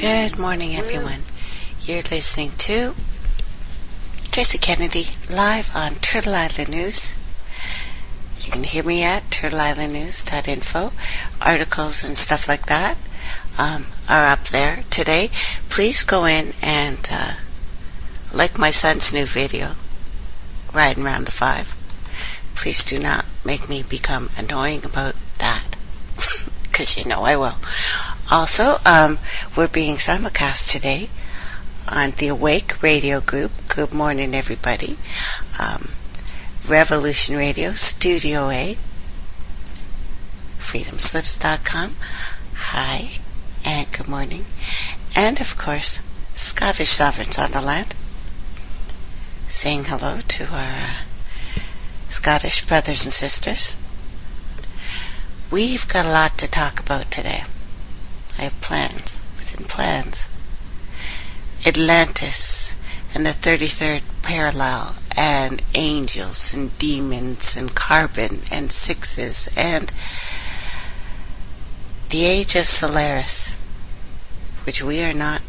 Good morning, everyone. You're listening to Tracey Kennedy live on Turtle Island News. You can hear me at turtleislandnews.info. Articles and stuff like that are up there today. Please go in and like my son's new video, Riding Around the 5. Please do not make me become annoying about that, because you know I will. Also, we're being simulcast today on the Awake Radio Group. Good morning, everybody. Revolution Radio, Studio A, freedomslips.com. Hi, and good morning. And, of course, Scottish Sovereigns on the Land. Saying hello to our Scottish brothers and sisters. We've got a lot to talk about today. I have plans within plans. Atlantis and the 33rd parallel, and angels and demons and carbon and sixes and the age of Solaris, which we are not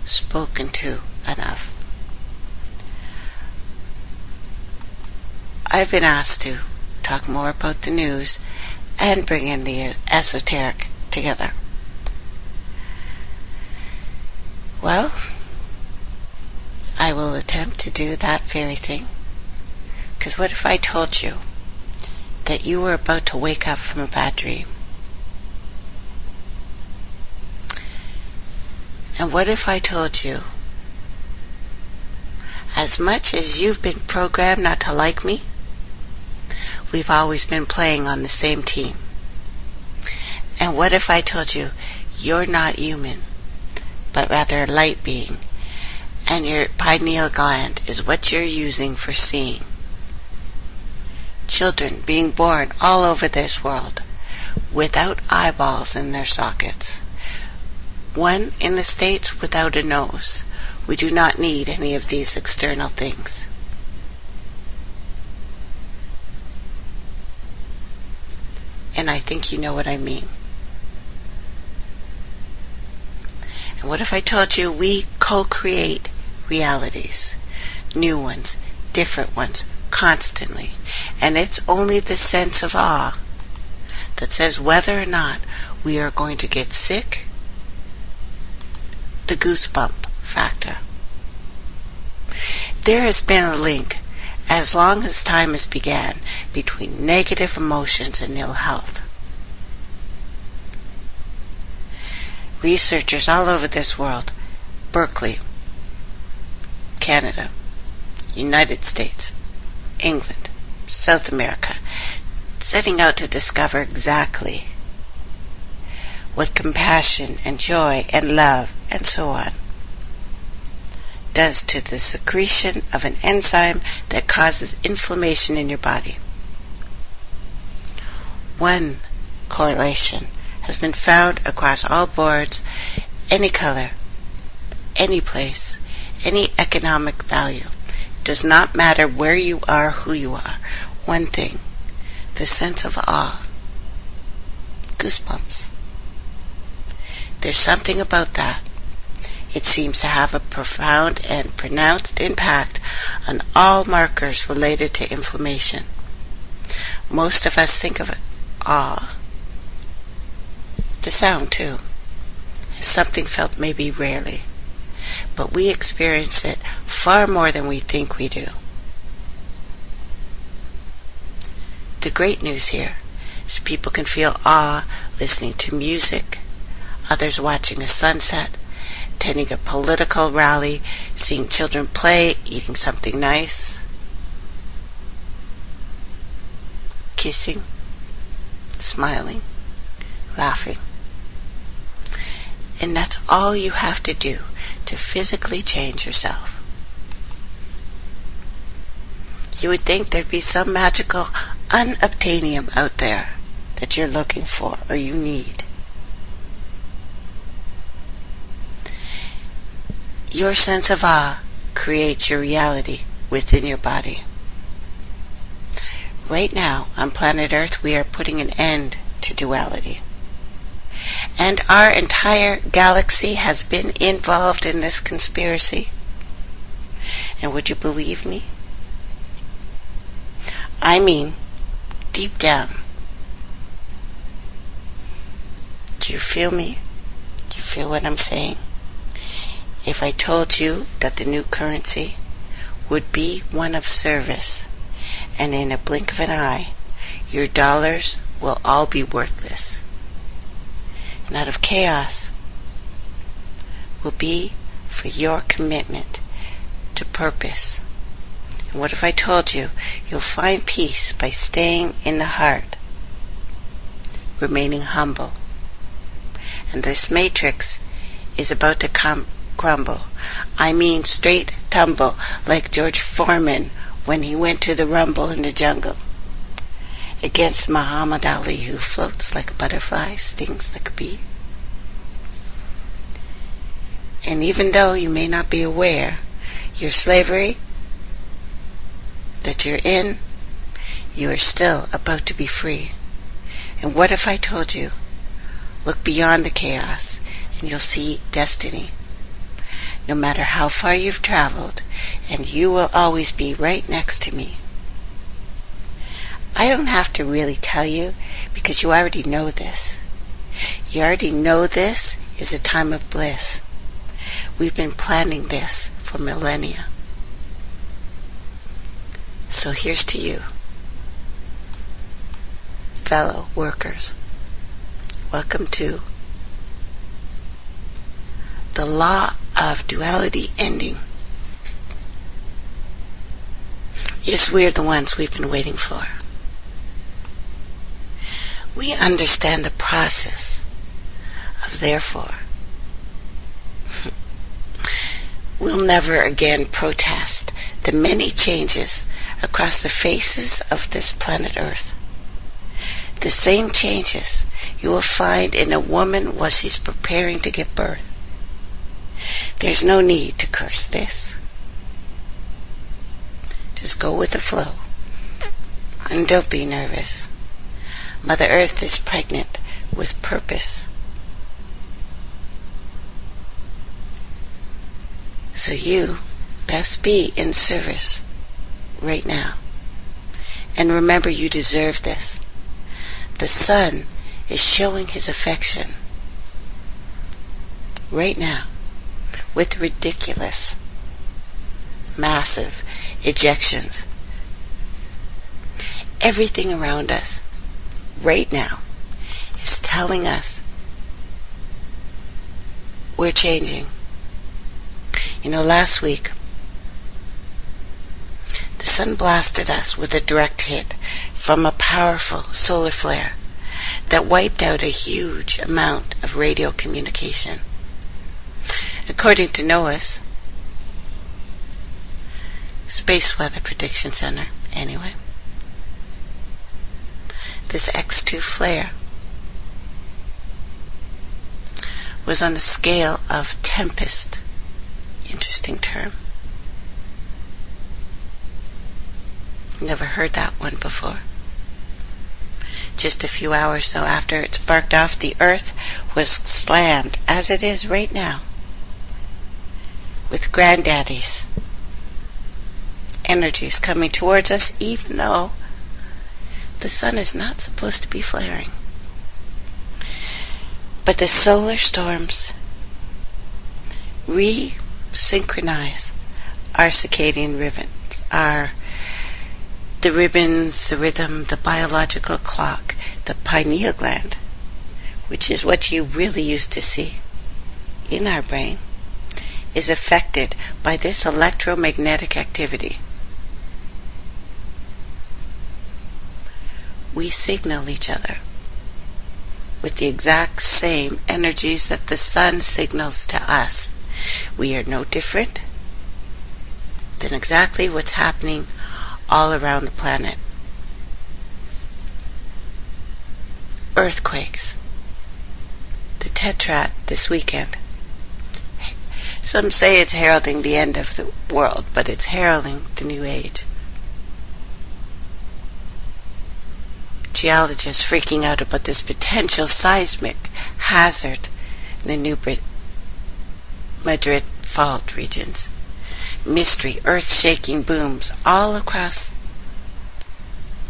spoken to enough. I've been asked to talk more about the news and bring in the esoteric together. Well, I will attempt to do that very thing. Because what if I told you that you were about to wake up from a bad dream? And what if I told you, as much as you've been programmed not to like me, we've always been playing on the same team? And what if I told you you're not human, but rather a light being, and your pineal gland is what you're using for seeing? Children being born all over this world without eyeballs in their sockets. One in the States without a nose. We do not need any of these external things. And I think you know what I mean. And what if I told you we co-create realities, new ones, different ones, constantly, and it's only the sense of awe that says whether or not we are going to get sick, the goosebump factor. There has been a link, as long as time has began, between negative emotions and ill health. Researchers all over this world, Berkeley, Canada, United States, England, South America, setting out to discover exactly what compassion and joy and love and so on does to the secretion of an enzyme that causes inflammation in your body. One correlation has been found across all boards, any color, any place, any economic value. It does not matter where you are, who you are. One thing, the sense of awe, goosebumps. There's something about that. It seems to have a profound and pronounced impact on all markers related to inflammation. Most of us think of awe, the sound too, as something felt maybe rarely, but we experience it far more than we think we do. The great news here is people can feel awe listening to music, others watching a sunset, attending a political rally, seeing children play, eating something nice, kissing, smiling, laughing. And that's all you have to do to physically change yourself. You would think there'd be some magical unobtainium out there that you're looking for or you need. Your sense of awe creates your reality within your body. Right now, on planet Earth, we are putting an end to duality. And our entire galaxy has been involved in this conspiracy. And would you believe me? I mean, deep down. Do you feel me? Do you feel what I'm saying? If I told you that the new currency would be one of service, and in a blink of an eye, your dollars will all be worthless, and out of chaos will be for your commitment to purpose. And what if I told you you'll find peace by staying in the heart, remaining humble, and this matrix is about to crumble. I mean straight tumble, like George Foreman when he went to the rumble in the jungle against Muhammad Ali, who floats like a butterfly, stings like a bee. And even though you may not be aware, your slavery that you're in, you are still about to be free. And what if I told you, look beyond the chaos and you'll see destiny. No matter how far you've traveled, and you will always be right next to me. I don't have to really tell you, because you already know this. You already know this is a time of bliss. We've been planning this for millennia. So here's to you, fellow workers. Welcome to the law of duality ending. Yes, we're the ones we've been waiting for. We understand the process of therefore. We'll never again protest the many changes across the faces of this planet Earth. The same changes you will find in a woman while she's preparing to give birth. There's no need to curse this. Just go with the flow. And don't be nervous. Mother Earth is pregnant with purpose. So you best be in service right now. And remember, you deserve this. The sun is showing his affection right now with ridiculous, massive ejections. Everything around us right now is telling us we're changing. You know, last week the sun blasted us with a direct hit from a powerful solar flare that wiped out a huge amount of radio communication. According to NOAA's Space Weather Prediction Center, anyway, this X2 flare was on the scale of tempest. Interesting term. Never heard that one before. Just a few hours so after it sparked off, the Earth was slammed, as it is right now, with granddaddy's energies coming towards us, even though the sun is not supposed to be flaring. But the solar storms re-synchronize our circadian ribbons, the ribbons, the rhythm, the biological clock, the pineal gland, which is what you really used to see in our brain, is affected by this electromagnetic activity. We signal each other with the exact same energies that the sun signals to us. We are no different than exactly what's happening all around the planet. Earthquakes. The Tetrad this weekend. Some say it's heralding the end of the world, but it's heralding the new age. geologists freaking out about this potential seismic hazard in the New Madrid fault regions. Mystery, earth-shaking booms all across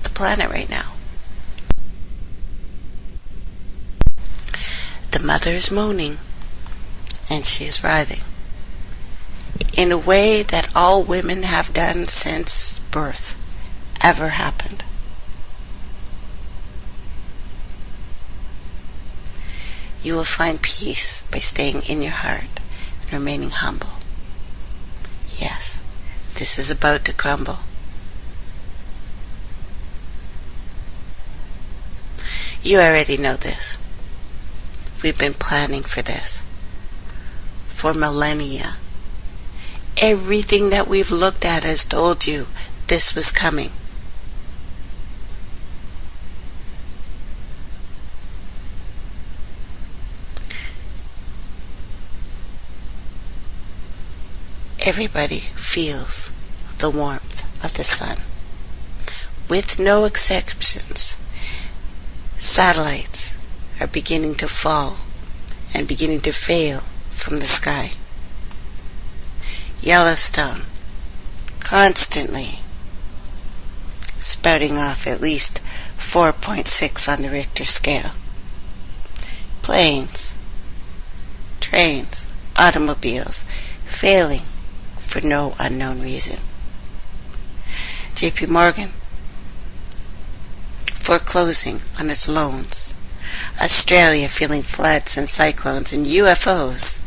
the planet right now. The mother is moaning, and she is writhing in a way that all women have done since birth ever happened. You will find peace by staying in your heart and remaining humble. Yes, this is about to crumble. You already know this. We've been planning for this for millennia. Everything that we've looked at has told you this was coming. Everybody feels the warmth of the sun. With no exceptions, satellites are beginning to fall and beginning to fail from the sky. Yellowstone, constantly spouting off at least 4.6 on the Richter scale. Planes, trains, automobiles failing for no unknown reason. JP Morgan foreclosing on its loans. Australia feeling floods and cyclones, and UFOs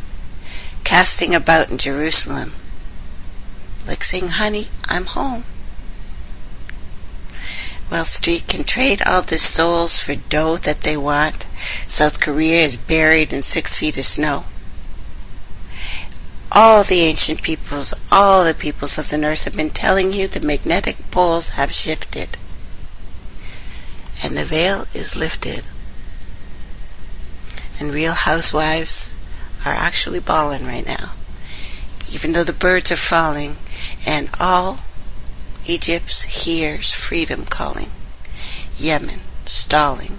casting about in Jerusalem, like saying, honey, I'm home. Wall Street can trade all the souls for dough that they want. South Korea is buried in 6 feet of snow. All the ancient peoples, all the peoples of the North have been telling you the magnetic poles have shifted. And the veil is lifted. And real housewives are actually bawling right now. Even though the birds are falling and all Egypt hears freedom calling. Yemen stalling.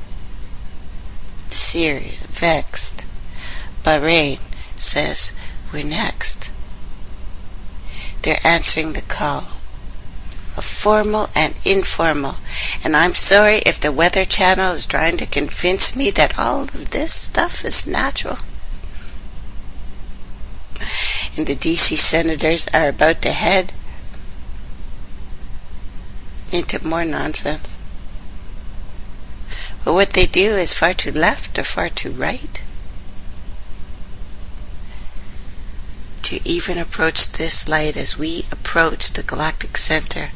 Syria vexed. Bahrain says, we're next. They're answering the call of formal and informal. And I'm sorry if the Weather Channel is trying to convince me that all of this stuff is natural. And the DC senators are about to head into more nonsense. But what they do is far too left or far too right to even approach this light as we approach the galactic center.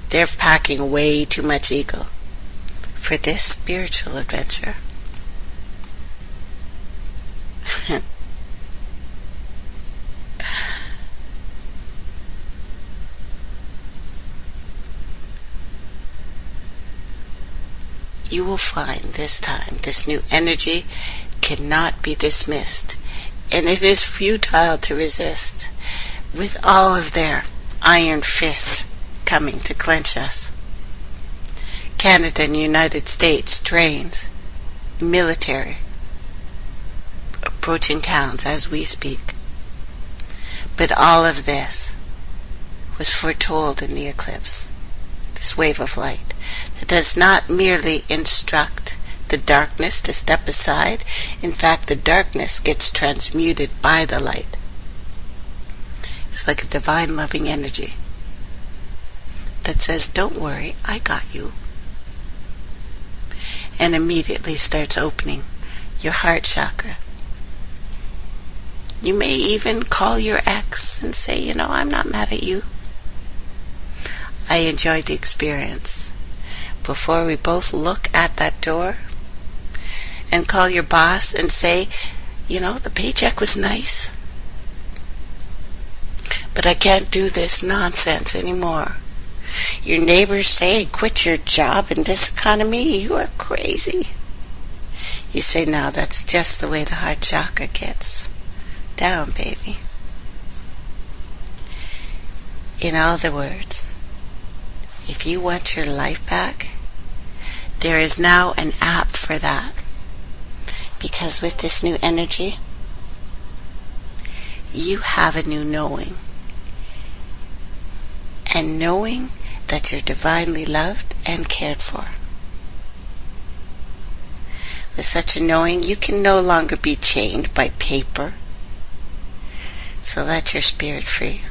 They're packing way too much ego for this spiritual adventure. You will find this time, this new energy cannot be dismissed, and it is futile to resist, with all of their iron fists coming to clench us. Canada and United States trains, military, approaching towns as we speak. But all of this was foretold in the eclipse, this wave of light that does not merely instruct the darkness to step aside. In fact, the darkness gets transmuted by the light. It's like a divine loving energy that says, don't worry, I got you. And immediately starts opening your heart chakra. You may even call your ex and say, I'm not mad at you. I enjoyed the experience. Before we both look at that door and call your boss and say, the paycheck was nice, but I can't do this nonsense anymore. Your neighbors say, quit your job in this economy, you are crazy. You say, no, that's just the way the heart chakra gets down, baby. In other words, if you want your life back, There is now an app for that. Because with this new energy, you have a new knowing. And knowing that you're divinely loved and cared for. With such a knowing, you can no longer be chained by paper. So let your spirit free.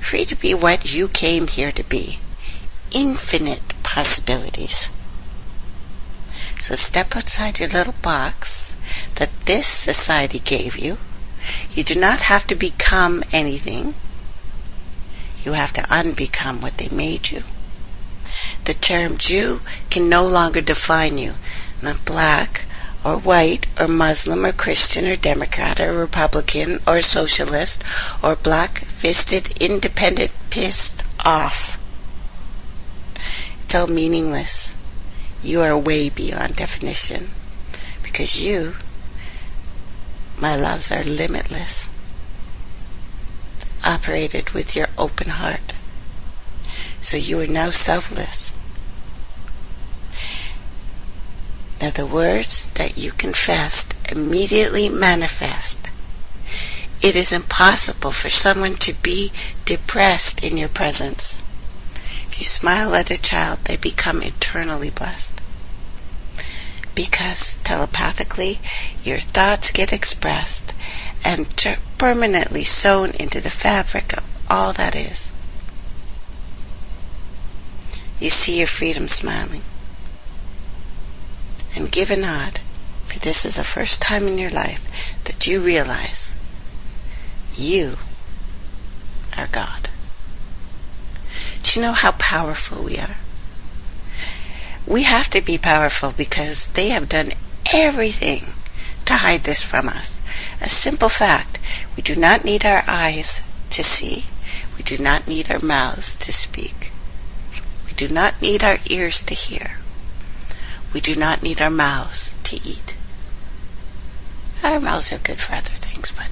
Free to be what you came here to be. Infinite possibilities. So step outside your little box that this society gave you. You do not have to become anything. You have to unbecome what they made you. The term Jew can no longer define you. Not black or white or Muslim or Christian or Democrat or Republican or socialist or black-fisted independent pissed off. It's all meaningless. You are way beyond definition because you, my loves, are limitless. Operated with your open heart. So you are now selfless. Now the words that you confessed immediately manifest. It is impossible for someone to be depressed in your presence. If you smile at a child, they become eternally blessed. Because telepathically, your thoughts get expressed and permanently sewn into the fabric of all that is. You see your freedom smiling. And give a nod, for this is the first time in your life that you realize you are God. Do you know how powerful we are? We have to be powerful because they have done everything to hide this from us. A simple fact, we do not need our eyes to see. We do not need our mouths to speak. We do not need our ears to hear. We do not need our mouths to eat. Our mouths are good for other things, but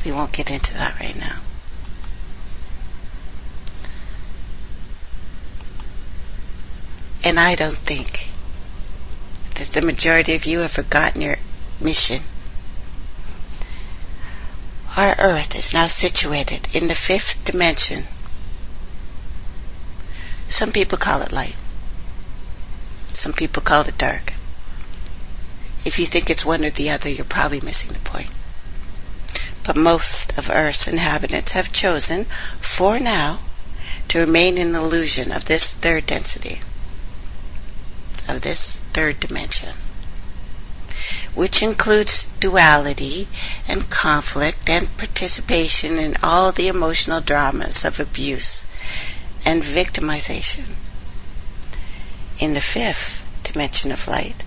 we won't get into that right now. And I don't think that the majority of you have forgotten your mission. Our earth is now situated in the 5th dimension. Some people call it light. Some people call it dark. If you think it's one or the other, you're probably missing the point. But most of Earth's inhabitants have chosen, for now, to remain in the illusion of this third density, of this third dimension, which includes duality and conflict and participation in all the emotional dramas of abuse and victimization. In the 5th dimension of light,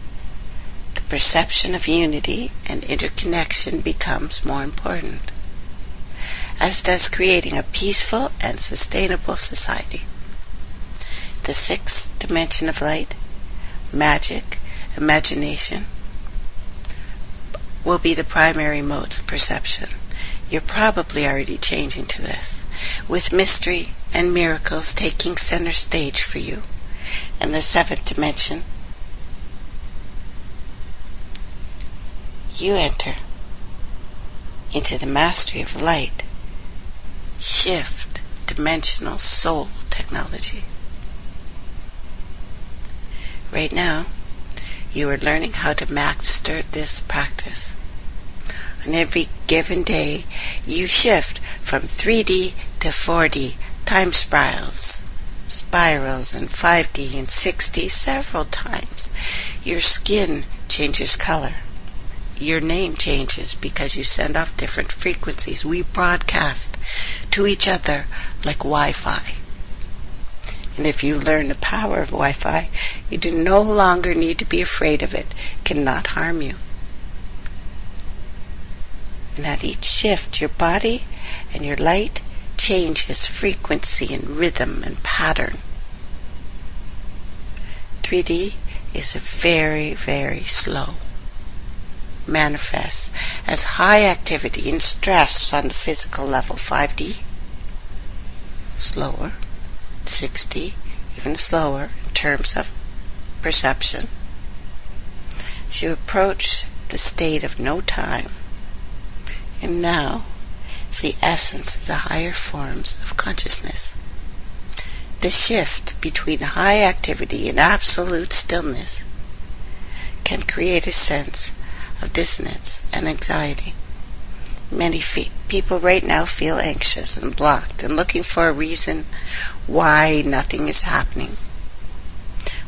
the perception of unity and interconnection becomes more important, as does creating a peaceful and sustainable society. The 6th dimension of light, magic, imagination, will be the primary modes of perception. You're probably already changing to this, with mystery and miracles taking center stage for you. And the 7th dimension, you enter into the mastery of light, shift dimensional soul technology. Right now, you are learning how to master this practice. On every given day, you shift from 3D to 4D time spirals and 5D and 6D several times. Your skin changes color. Your name changes because you send off different frequencies. We broadcast to each other like Wi-Fi. And if you learn the power of Wi-Fi, you do no longer need to be afraid of it. It cannot harm you. And at each shift, your body and your light changes frequency and rhythm and pattern. 3D is very, very slow. Manifests as high activity and stress on the physical level. 5D, slower. 6D, even slower in terms of perception, as you approach the state of no time, and now the essence of the higher forms of consciousness. The shift between high activity and absolute stillness can create a sense of dissonance and anxiety. Many people right now feel anxious and blocked and looking for a reason why nothing is happening,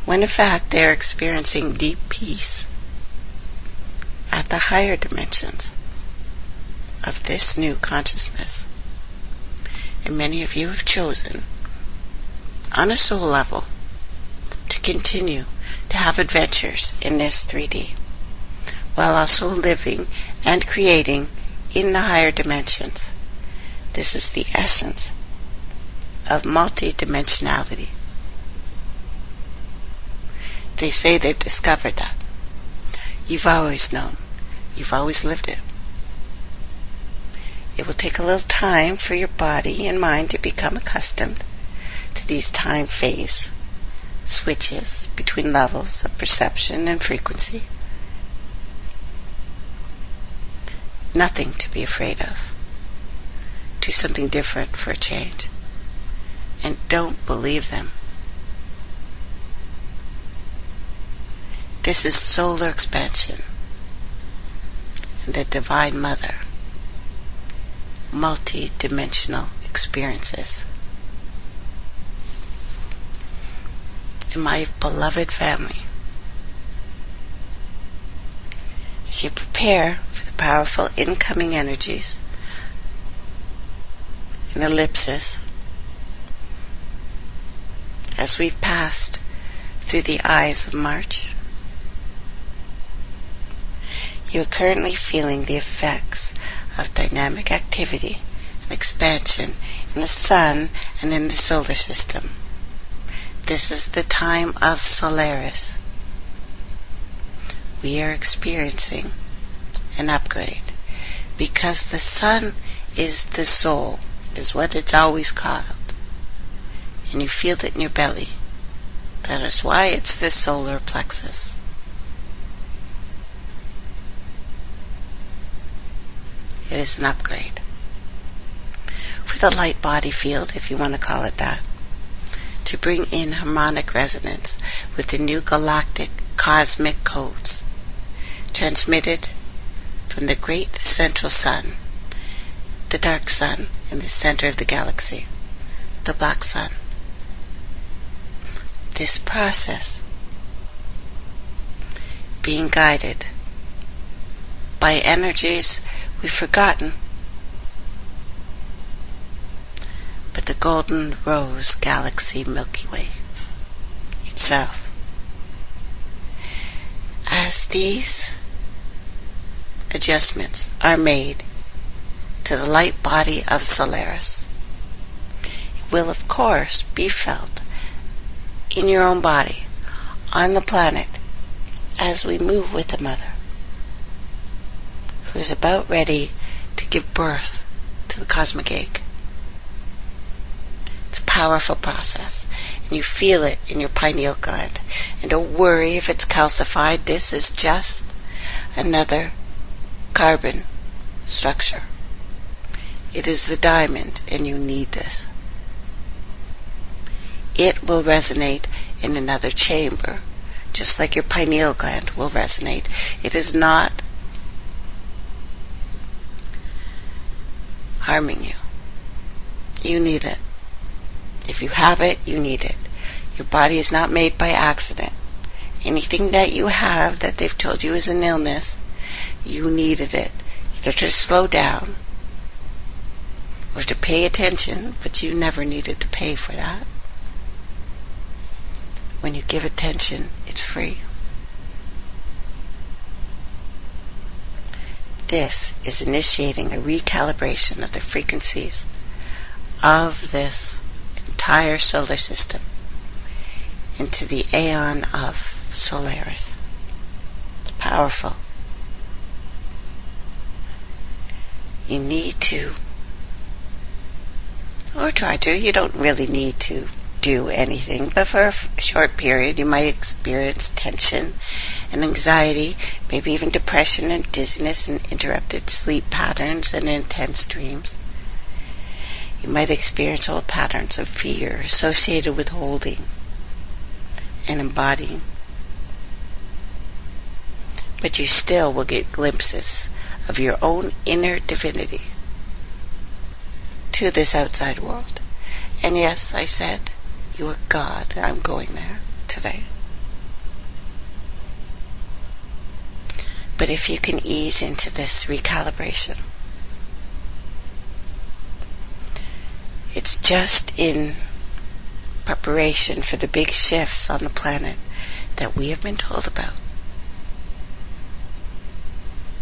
when in fact they are experiencing deep peace at the higher dimensions of this new consciousness. And many of you have chosen, on a soul level, to continue to have adventures in this 3D, while also living and creating in the higher dimensions. This is the essence of multidimensionality. They say they've discovered that. You've always known. You've always lived it. It will take a little time for your body and mind to become accustomed to these time phase switches between levels of perception and frequency. Nothing to be afraid of. Do something different for a change. And don't believe them. This is solar expansion. The Divine Mother. Multi-dimensional experiences. In my beloved family, as you prepare for the powerful incoming energies and ellipses, as we've passed through the eyes of March, you are currently feeling the effects of dynamic activity and expansion in the sun and in the solar system. This is the time of Solaris. We are experiencing an upgrade because the sun is the soul. It is what it's always called. And you feel it in your belly. That is why it's the solar plexus. It is an upgrade for the light body field, if you want to call it that, to bring in harmonic resonance with the new galactic cosmic codes transmitted from the great central sun, the dark sun in the center of the galaxy, the black sun. This process being guided by energies we've forgotten, but the golden rose galaxy Milky Way itself. As these adjustments are made to the light body of Solaris, it will of course be felt in your own body, on the planet, as we move with the Mother, who is about ready to give birth to the cosmic egg. It's a powerful process, and you feel it in your pineal gland. And don't worry if it's calcified. This is just another carbon structure. It is the diamond, and you need this. It will resonate in another chamber, just like your pineal gland will resonate. It is not harming you. You need it. If you have it, you need it. Your body is not made by accident. Anything that you have that they've told you is an illness, you needed it. Either to slow down or to pay attention, but you never needed to pay for that. When you give attention, it's free. This is initiating a recalibration of the frequencies of this entire solar system into the aeon of Solaris. It's powerful. You need to, or try to, you don't really need to do anything, but for a short period you might experience tension and anxiety, maybe even depression and dizziness and interrupted sleep patterns and intense dreams. You might experience old patterns of fear associated with holding and embodying. But you still will get glimpses of your own inner divinity to this outside world. And yes, I said, you are God. I'm going there today. But if you can ease into this recalibration, it's just in preparation for the big shifts on the planet that we have been told about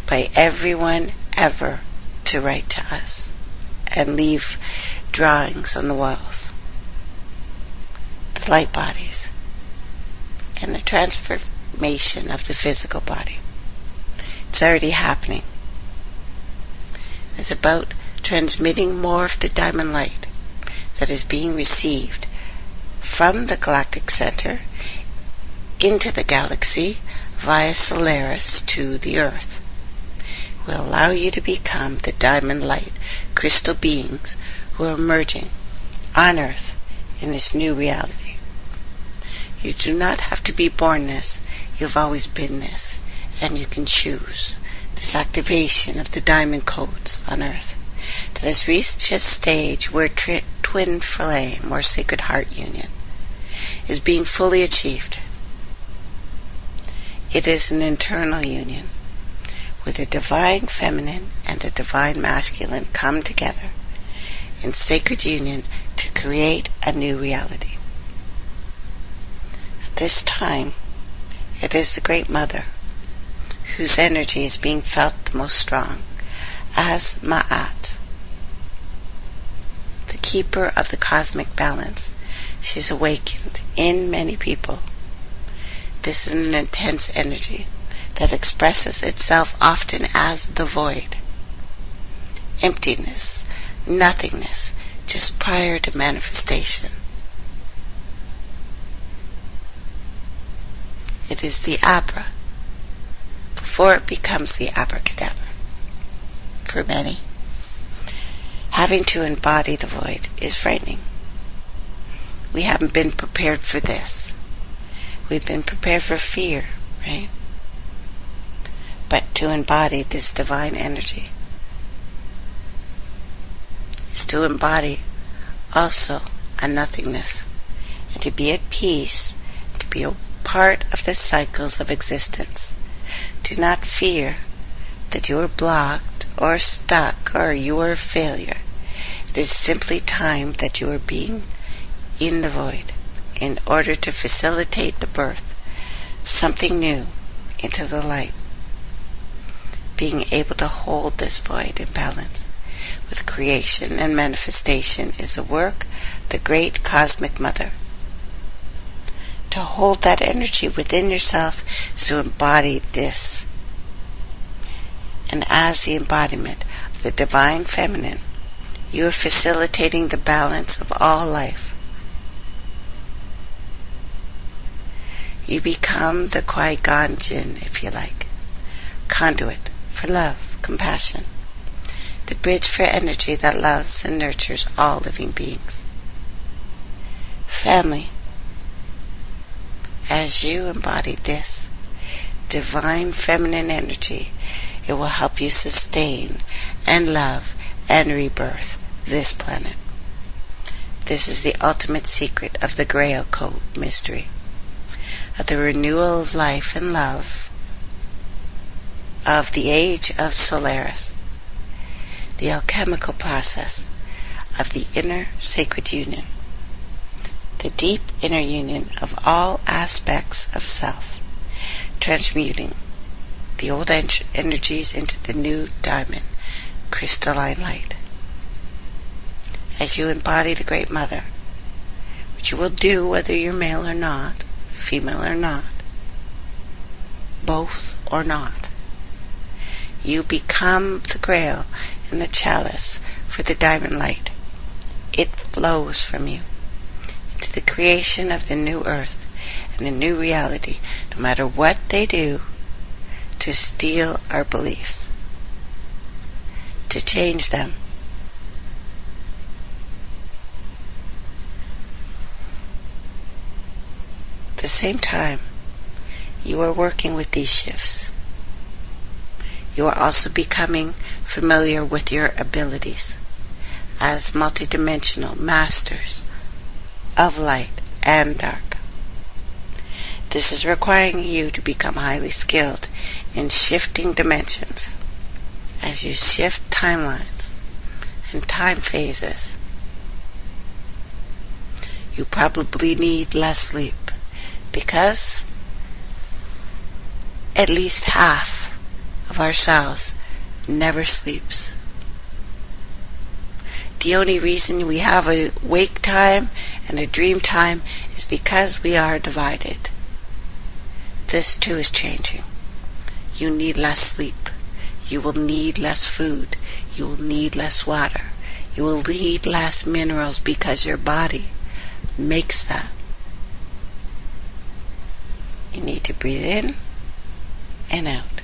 by everyone ever to write to us and leave drawings on the walls. The light bodies and the transformation of the physical body. It's already happening. It's about transmitting more of the diamond light that is being received from the galactic center into the galaxy via Solaris to the Earth. It will allow you to become the diamond light crystal beings who are emerging on Earth in this new reality. You do not have to be born this. You've always been this. And you can choose this activation of the diamond codes on Earth that has reached a stage where twin flame or sacred heart union is being fully achieved. It is an internal union where the divine feminine and the divine masculine come together in sacred union to create a new reality. At this time, it is the Great Mother whose energy is being felt the most strong as Ma'at, the keeper of the cosmic balance. She's awakened in many people. This is an intense energy that expresses itself often as the void, emptiness, nothingness, just prior to manifestation. It is the Abra, before it becomes the abracadabra. For many, having to embody the void is frightening. We haven't been prepared for this. We've been prepared for fear, right? But to embody this divine energy is to embody also a nothingness and to be at peace, to be a part of the cycles of existence. Do not fear that you are blocked or stuck or you are a failure. It is simply time that you are being in the void in order to facilitate the birth of something new into the light. Being able to hold this void in balance with creation and manifestation is the work of the great cosmic mother. To hold that energy within yourself is to embody this. And as the embodiment of the divine feminine, you are facilitating the balance of all life. You become the Qui-Gon Jinn, if you like, conduit for love, compassion, the bridge for energy that loves and nurtures all living beings. Family, as you embody this divine feminine energy, it will help you sustain and love and rebirth this planet. This is the ultimate secret of the Grail Code mystery, of the renewal of life and love, of the age of Solaris, the alchemical process of the inner sacred union, the deep inner union of all aspects of self, transmuting the old energies into the new diamond, crystalline light. As you embody the Great Mother, which you will do whether you're male or not, female or not, both or not, you become the grail and the chalice for the diamond light. It flows from you into to the creation of the new earth and the new reality, no matter what they do to steal our beliefs, to change them. At the same time, you are working with these shifts. You are also becoming familiar with your abilities as multidimensional masters of light and dark. This is requiring you to become highly skilled in shifting dimensions as you shift timelines and time phases. You probably need less sleep because at least half of ourselves never sleeps. The only reason we have a wake time and a dream time is because we are divided. This too is changing. You need less sleep. You will need less food. You will need less water. You will need less minerals because your body makes that. You need to breathe in and out.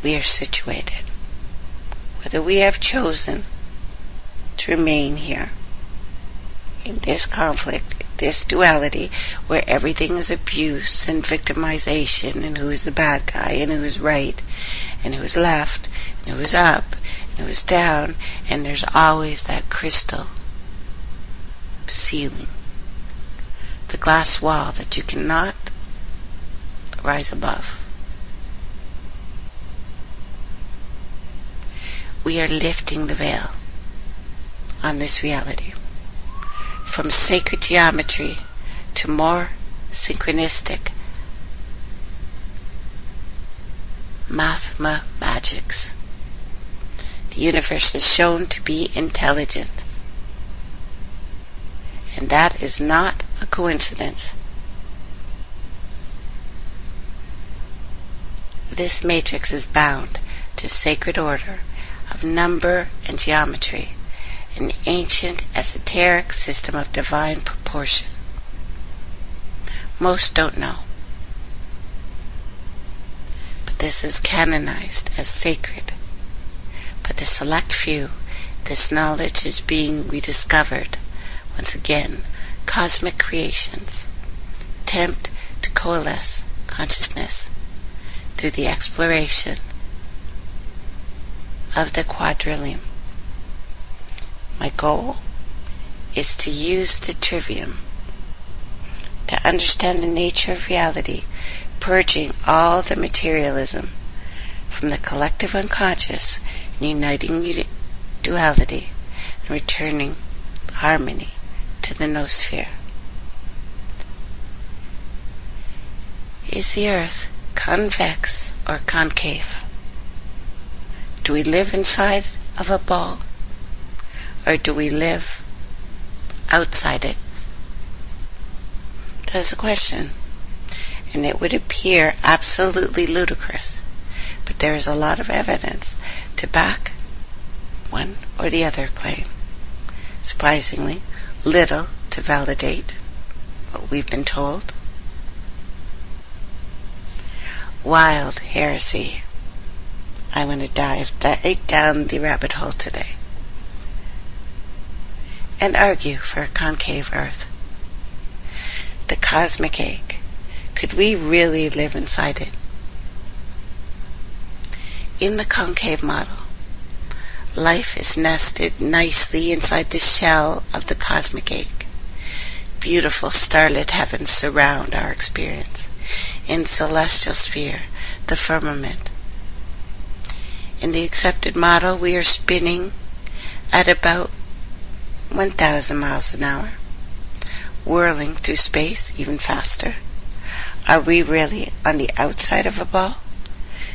We are situated. Whether we have chosen to remain here in this conflict, this duality, where everything is abuse and victimization, and who is the bad guy, and who is right, and who is left, and who is up, and who is down, and there's always that crystal ceiling, the glass wall that you cannot rise above. We are lifting the veil on this reality, from sacred geometry to more synchronistic magics. The universe is shown to be intelligent, and that is not a coincidence. This matrix is bound to sacred order of number and geometry, an ancient esoteric system of divine proportion. Most don't know, but this is canonized as sacred. But the select few, this knowledge is being rediscovered. Once again, cosmic creations attempt to coalesce consciousness through the exploration of the quadrillion. My goal is to use the trivium to understand the nature of reality, purging all the materialism from the collective unconscious and uniting duality and returning harmony to the noosphere. Is the earth convex or concave? Do we live inside of a ball, or do we live outside it? That's a question, and it would appear absolutely ludicrous, but there is a lot of evidence to back one or the other claim. Surprisingly, little to validate what we've been told. Wild heresy. I want to dive down the rabbit hole today and argue for a concave earth. The cosmic egg. Could we really live inside it? In the concave model, life is nested nicely inside the shell of the cosmic egg. Beautiful starlit heavens surround our experience. In celestial sphere, the firmament. In the accepted model, we are spinning at about 1,000 miles an hour, whirling through space even faster. Are we really on the outside of a ball,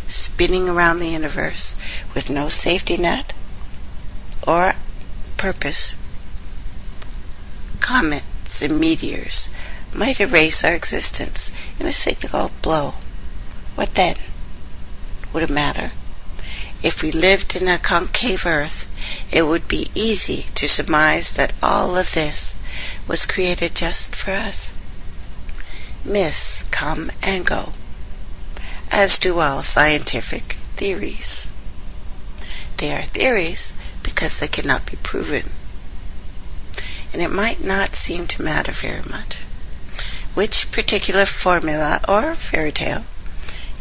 spinning around the universe with no safety net or purpose? Comets and meteors might erase our existence in a single blow. What then? Would it matter? If we lived in a concave earth, it would be easy to surmise that all of this was created just for us. Myths come and go, as do all scientific theories. They are theories because they cannot be proven. And it might not seem to matter very much which particular formula or fairy tale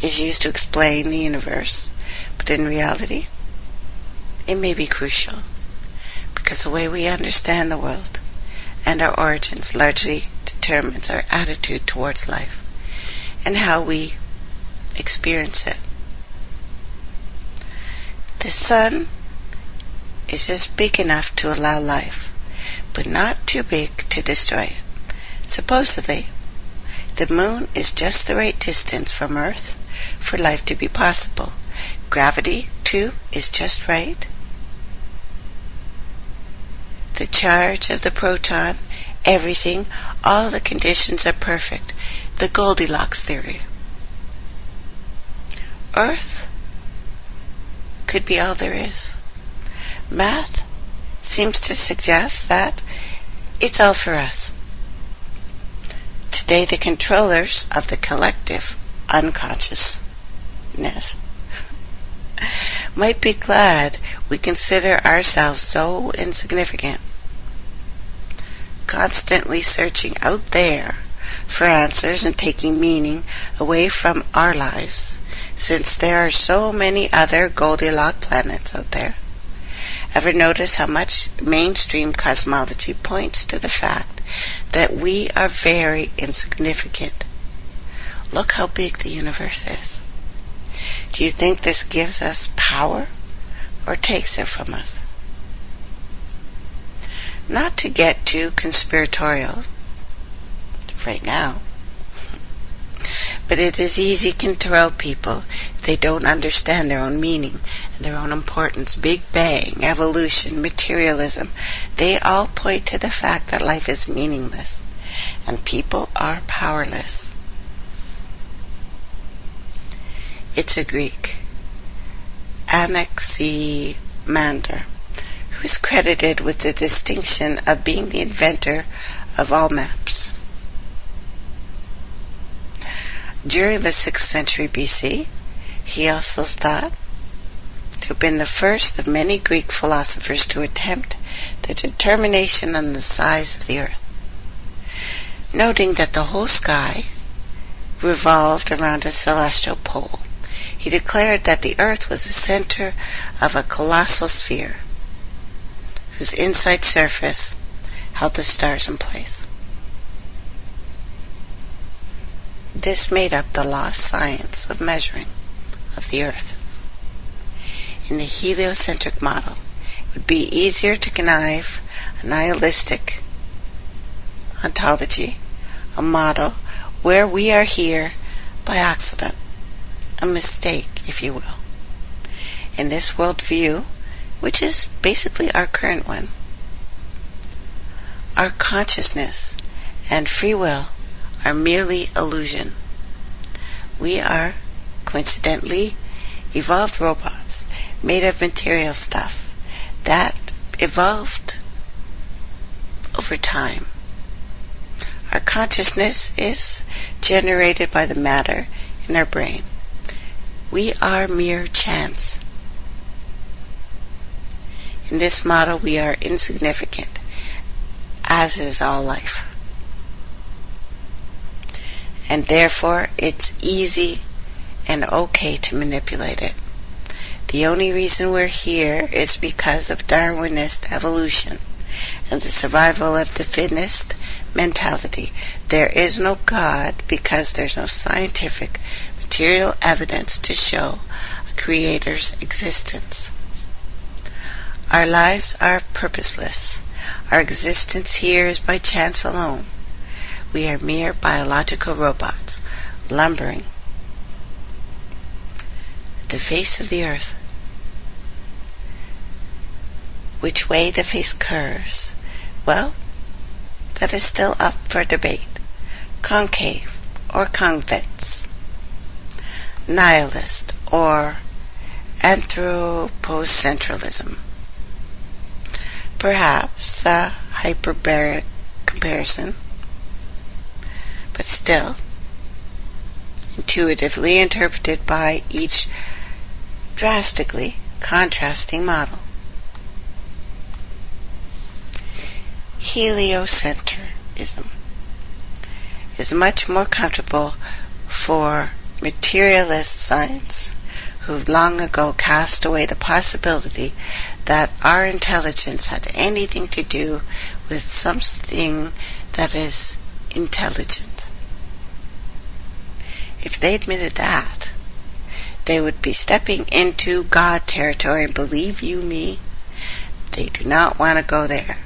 is used to explain the universe, but in reality, it may be crucial, because the way we understand the world and our origins largely determines our attitude towards life and how we experience it. The sun is just big enough to allow life, but not too big to destroy it. Supposedly, the moon is just the right distance from Earth for life to be possible. Gravity, too, is just right. The charge of the proton, everything, all the conditions are perfect. The Goldilocks theory. Earth could be all there is. Math seems to suggest that it's all for us. Today, the controllers of the collective unconsciousness might be glad we consider ourselves so insignificant, constantly searching out there for answers and taking meaning away from our lives, since there are so many other Goldilocks planets out there. Ever notice how much mainstream cosmology points to the fact that we are very insignificant? Look how big the universe is. Do you think this gives us power or takes it from us? Not to get too conspiratorial right now, but it is easy to throw people if they don't understand their own meaning and their own importance. Big Bang, evolution, materialism, they all point to the fact that life is meaningless and people are powerless. It's a Greek, Anaximander, who is credited with the distinction of being the inventor of all maps. During the 6th century BC, he also is thought to have been the first of many Greek philosophers to attempt the determination on the size of the earth, noting that the whole sky revolved around a celestial pole. He declared that the earth was the center of a colossal sphere, whose inside surface held the stars in place. This made up the lost science of measuring of the earth. In the heliocentric model, it would be easier to connive a nihilistic ontology, a model where we are here by accident, a mistake, if you will. In this worldview, which is basically our current one, our consciousness and free will are merely illusion. We are, coincidentally, evolved robots made of material stuff that evolved over time. Our consciousness is generated by the matter in our brain. We are mere chance. In this model, we are insignificant, as is all life. And therefore, it's easy and okay to manipulate it. The only reason we're here is because of Darwinist evolution and the survival of the fittest mentality. There is no God because there's no scientific material evidence to show a creator's existence. Our lives are purposeless. Our existence here is by chance alone. We are mere biological robots, lumbering the face of the earth. Which way the face curves? Well, that is still up for debate. Concave or convex, nihilist or anthropocentralism. perhaps a hyperbaric comparison, but still intuitively interpreted by each drastically contrasting model. Heliocentrism is much more comfortable for materialist science, who long ago cast away the possibility that our intelligence had anything to do with something that is intelligent. If they admitted that, they would be stepping into God territory, and believe you me, they do not want to go there.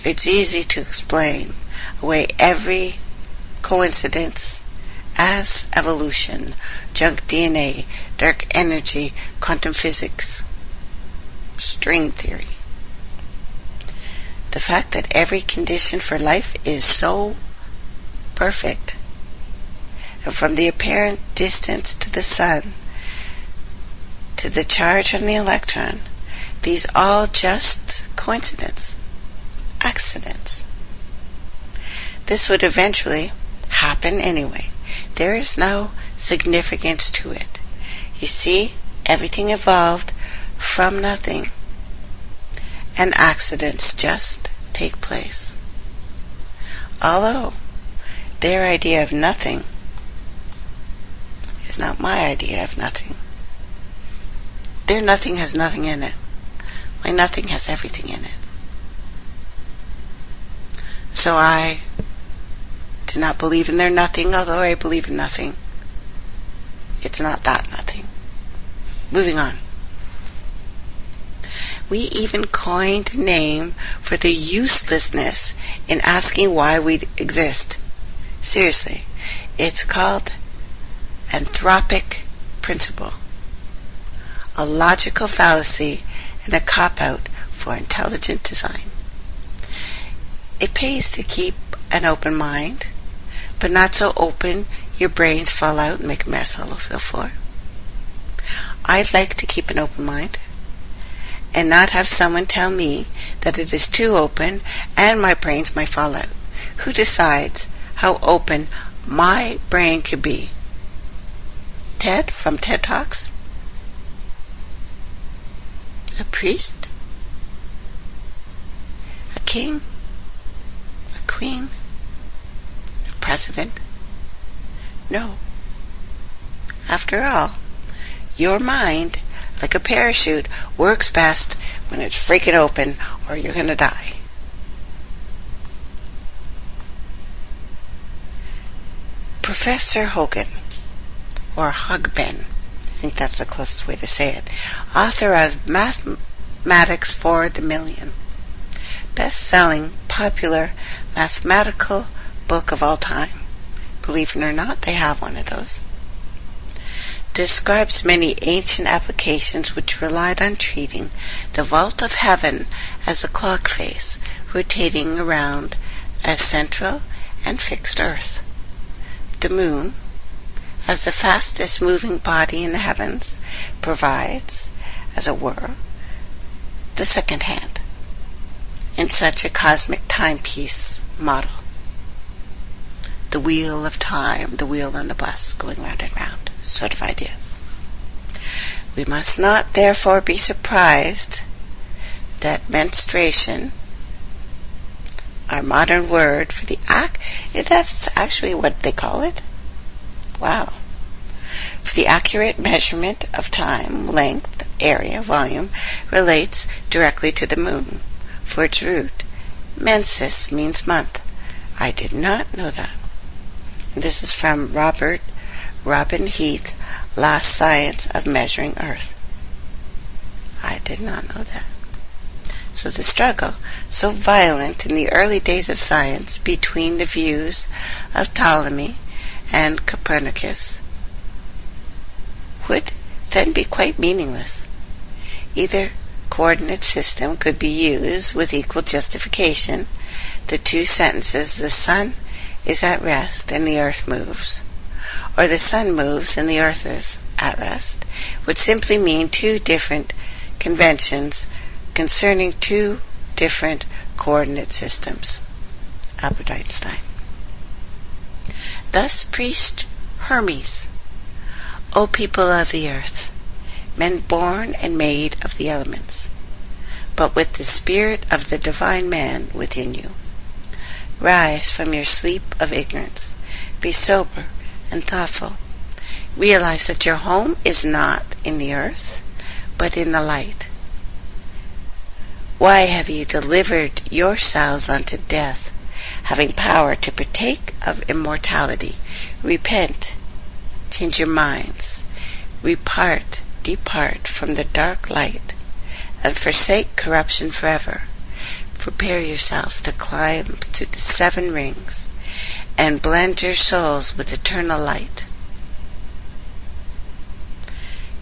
It's easy to explain away every coincidence as evolution, junk DNA, dark energy, quantum physics, string theory. The fact that every condition for life is so perfect, and from the apparent distance to the sun to the charge on the electron, these all just coincidence, accidents. This would eventually happen anyway. There is no significance to it. You see, everything evolved from nothing, and accidents just take place. Although their idea of nothing is not my idea of nothing. Their nothing has nothing in it. My nothing has everything in it. So I do not believe in their nothing, although I believe in nothing. It's not that nothing. Moving on. We even coined a name for the uselessness in asking why we exist. Seriously, it's called anthropic principle, a logical fallacy and a cop-out for intelligent design. It pays to keep an open mind, but not so open your brains fall out and make a mess all over the floor. I'd like to keep an open mind and not have someone tell me that it is too open and my brains might fall out. Who decides how open my brain could be? Ted from TED Talks? A priest? A king? A queen? A president? No. After all, your mind, like a parachute, works best when it's freaking open, or you're going to die. Professor Hogan, or Hogben, I think that's the closest way to say it, author of Mathematics for the Million, best-selling, popular mathematical book of all time. Believe it or not, they have one of those. Describes many ancient applications which relied on treating the vault of heaven as a clock face rotating around a central and fixed earth. The moon, as the fastest moving body in the heavens, provides, as it were, the second hand in such a cosmic timepiece model. The wheel of time, the wheel on the bus going round and round, sort of idea. We must not therefore be surprised that menstruation, our modern word for the that's actually what they call it. Wow. For the accurate measurement of time, length, area, volume, relates directly to the moon. For its root, mensis means month. I did not know that. And this is from Robin Heath, Lost Science of Measuring Earth. I did not know that. So the struggle, so violent in the early days of science between the views of Ptolemy and Copernicus, would then be quite meaningless. Either coordinate system could be used with equal justification. The two sentences, the sun is at rest and the earth moves, or the sun moves and the earth is at rest, would simply mean two different conventions concerning two different coordinate systems. Albert Einstein. Thus preached Hermes, O people of the earth, men born and made of the elements, but with the spirit of the divine man within you. Rise from your sleep of ignorance. Be sober and thoughtful. Realize that your home is not in the earth, but in the light. Why have you delivered yourselves unto death, having power to partake of immortality? Repent, change your minds, depart from the dark light, and forsake corruption forever. Prepare yourselves to climb through the 7 rings, and blend your souls with eternal light.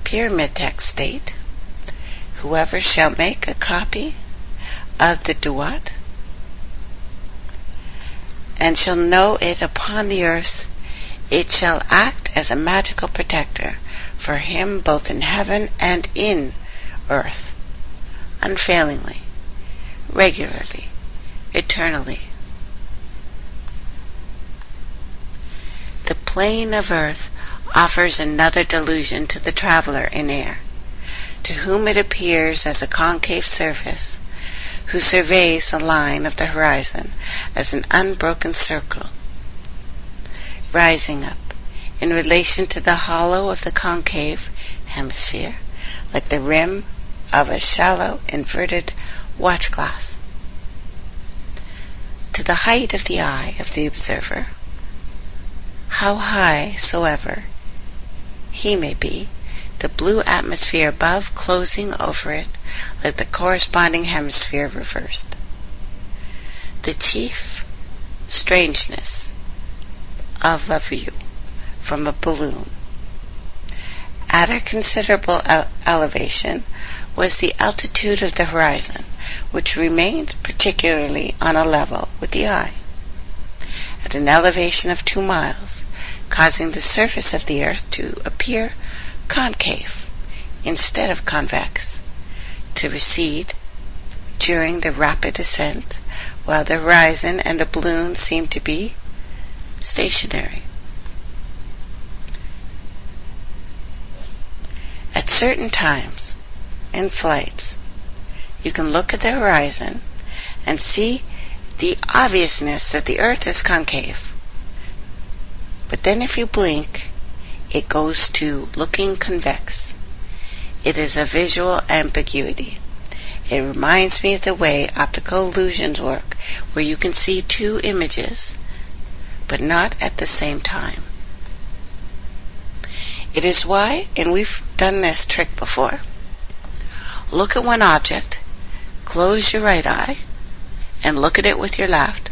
Pyramid text state, whoever shall make a copy of the Duat, and shall know it upon the earth, it shall act as a magical protector for him both in heaven and in earth, unfailingly, regularly, eternally. The plane of earth offers another delusion to the traveler in air, to whom it appears as a concave surface, who surveys the line of the horizon as an unbroken circle, rising up in relation to the hollow of the concave hemisphere, like the rim of a shallow inverted watch glass. To the height of the eye of the observer, how high soever he may be, the blue atmosphere above closing over it like the corresponding hemisphere reversed. The chief strangeness of a view from a balloon at a considerable elevation was the altitude of the horizon, which remained particularly on a level with the eye, at an elevation of 2 miles, causing the surface of the earth to appear concave instead of convex, to recede during the rapid ascent, while the horizon and the balloon seemed to be stationary. At certain times in flights, you can look at the horizon and see the obviousness that the earth is concave. But then if you blink, it goes to looking convex. It is a visual ambiguity. It reminds me of the way optical illusions work, where you can see 2 images, but not at the same time. It is why, and we've done this trick before, look at one object, close your right eye, and look at it with your left.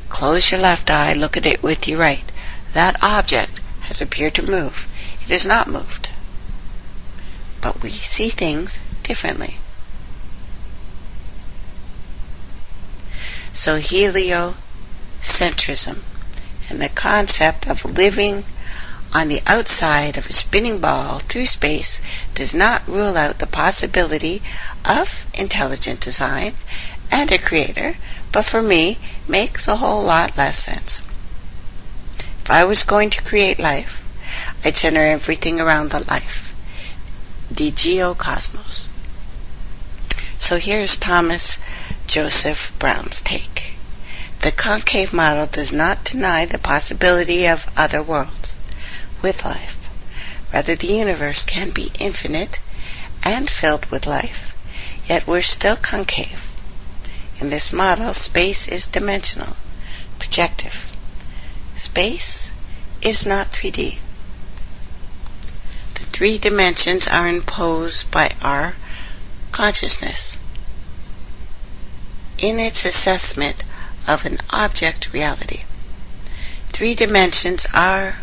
Close your left eye, look at it with your right. That object has appeared to move. It has not moved. But we see things differently. So heliocentrism and the concept of living on the outside of a spinning ball through space does not rule out the possibility of intelligent design and a creator, but for me makes a whole lot less sense. If I was going to create life, I'd center everything around the life, the geocosmos. So here's Thomas Joseph Brown's take. The concave model does not deny the possibility of other worlds with life. Rather, the universe can be infinite and filled with life, yet we're still concave. In this model, space is dimensional, projective. Space is not 3D. The 3 dimensions are imposed by our consciousness in its assessment of an object reality. 3 dimensions are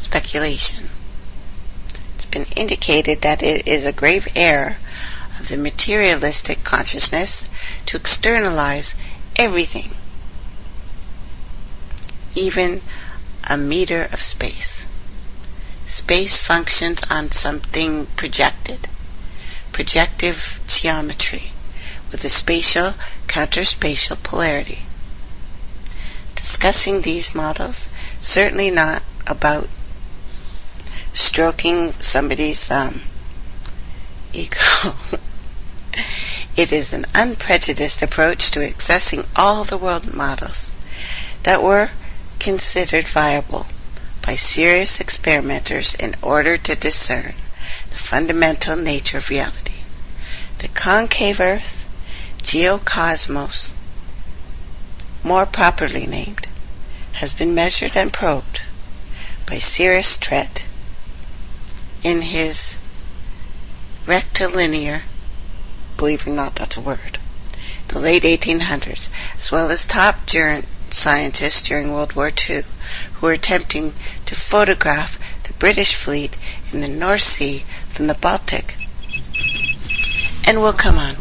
speculation. It's been indicated that it is a grave error of the materialistic consciousness to externalize everything, even a meter of space. Space functions on something projected. projective geometry with a spatial counterspatial polarity. Discussing these models, certainly not about stroking somebody's ego. It is an unprejudiced approach to accessing all the world models that were considered viable by serious experimenters in order to discern the fundamental nature of reality. The concave Earth, geocosmos, more properly named, has been measured and probed by Cyrus Trett in his rectilinear, believe it or not, that's a word, the late 1800s, as well as top scientists during World War II who were attempting to photograph the British fleet in the North Sea from the Baltic. And we'll come on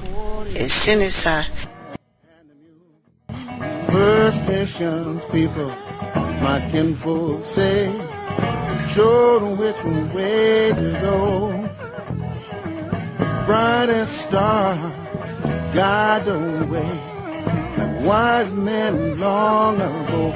as soon as First Nations people, my kinfolk say, show them which way to go. Brightest star, guide the way, like wise men long ago.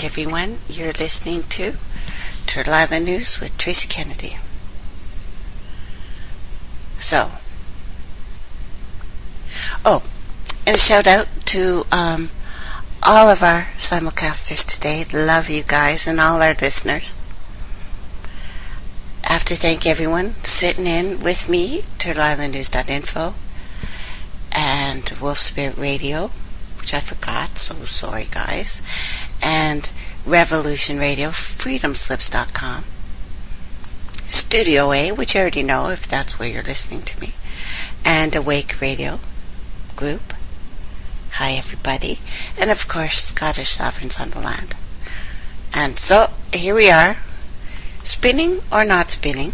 Everyone, you're listening to Turtle Island News with Tracey Kennedy. So, and a shout out to all of our simulcasters today. Love you guys and all our listeners. I have to thank everyone sitting in with me, TurtleIslandNews.info and Wolf Spirit Radio, which I forgot, so sorry guys, and Revolution Radio, freedomslips.com, Studio A, which you already know if that's where you're listening to me, and Awake Radio Group. Hi everybody, and of course Scottish Sovereigns on the Land. And so here we are, spinning or not spinning.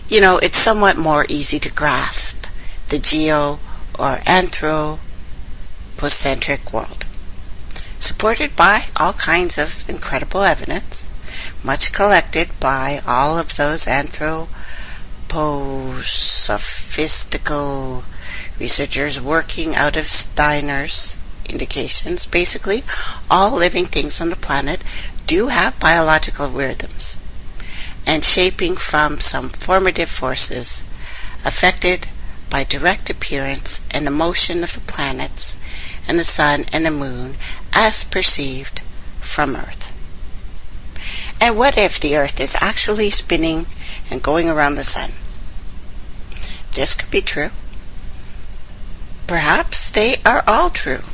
You know, it's somewhat more easy to grasp the geo or anthropocentric world, supported by all kinds of incredible evidence, much collected by all of those anthroposophistical researchers working out of Steiner's indications. Basically, all living things on the planet do have biological rhythms, and shaping from some formative forces affected by direct appearance and the motion of the planets and the sun and the moon as perceived from Earth. And what if the Earth is actually spinning and going around the sun? This could be true. Perhaps they are all true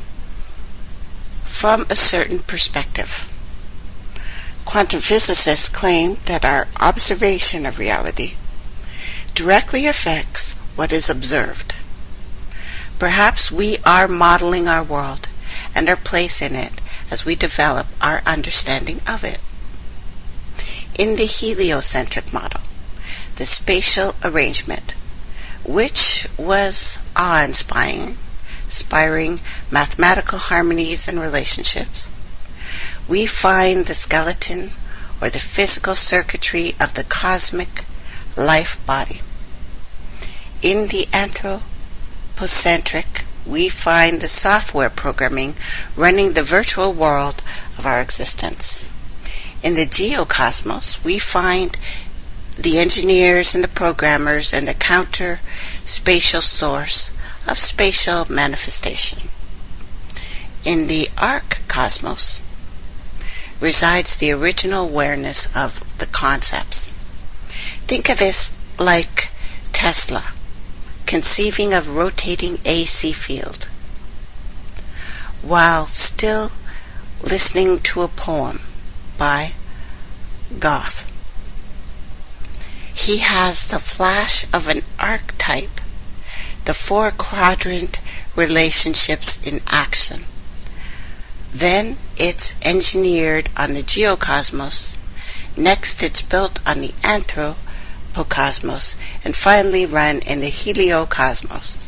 from a certain perspective. Quantum physicists claim that our observation of reality directly affects what is observed. Perhaps we are modeling our world and our place in it as we develop our understanding of it. In the heliocentric model, the spatial arrangement, which was awe-inspiring mathematical harmonies and relationships, we find the skeleton or the physical circuitry of the cosmic life body. In the anthropocentric, we find the software programming running the virtual world of our existence. In the geocosmos, we find the engineers and the programmers and the counter-spatial source of spatial manifestation. In the arc cosmos resides the original awareness of the concepts. Think of it like Tesla conceiving of rotating AC field while still listening to a poem by Goethe. He has the flash of an archetype, the four-quadrant relationships in action. Then it's engineered on the geocosmos. Next it's built on the anthropocosmos, and finally run in the heliocosmos.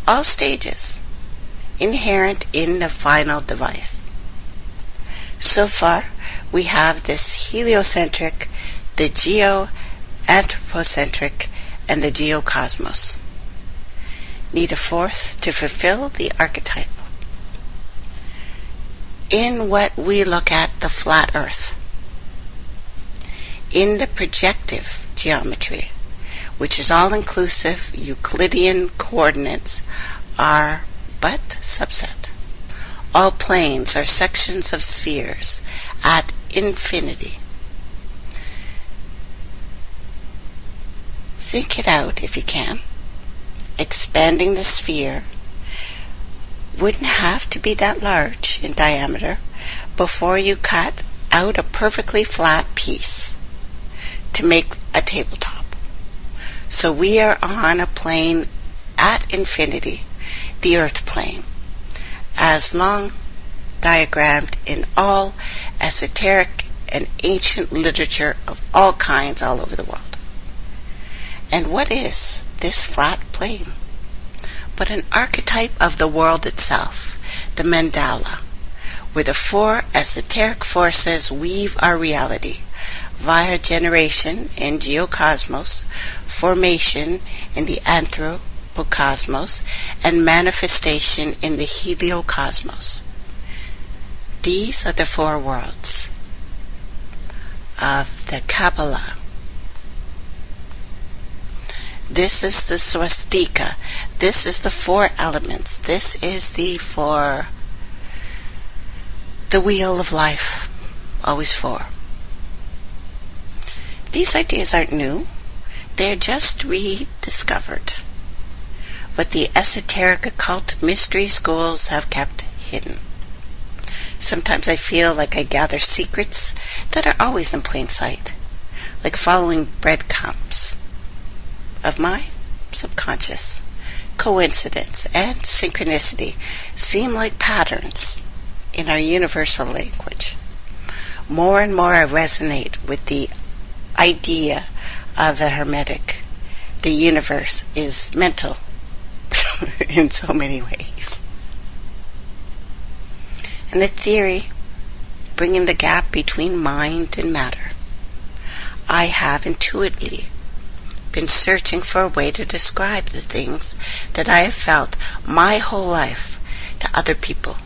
All stages inherent in the final device. So far, we have this heliocentric, the geo-anthropocentric, and the geocosmos. Need a fourth to fulfill the archetype. In what we look at, the flat earth, in the projective geometry, which is all-inclusive Euclidean coordinates, are but subset. All planes are sections of spheres at infinity. Think it out if you can. Expanding the sphere wouldn't have to be that large in diameter before you cut out a perfectly flat piece to make a tabletop. So we are on a plane at infinity, the earth plane, as long diagrammed in all esoteric and ancient literature of all kinds all over the world. And what is this flat plane but an archetype of the world itself, the mandala, where the four esoteric forces weave our reality via generation in geocosmos, formation in the anthropocosmos, and manifestation in the heliocosmos. These are the four worlds of the Kabbalah. This is the swastika. This is the four elements. This is the wheel of life. Always four. These ideas aren't new. They're just rediscovered. What the esoteric occult mystery schools have kept hidden. Sometimes I feel like I gather secrets that are always in plain sight, like following breadcrumbs of my subconscious. Coincidence and synchronicity seem like patterns in our universal language. More and more I resonate with the idea of the Hermetic. The universe is mental in so many ways. And the theory, bringing the gap between mind and matter. I have intuitively been searching for a way to describe the things that I have felt my whole life to other people.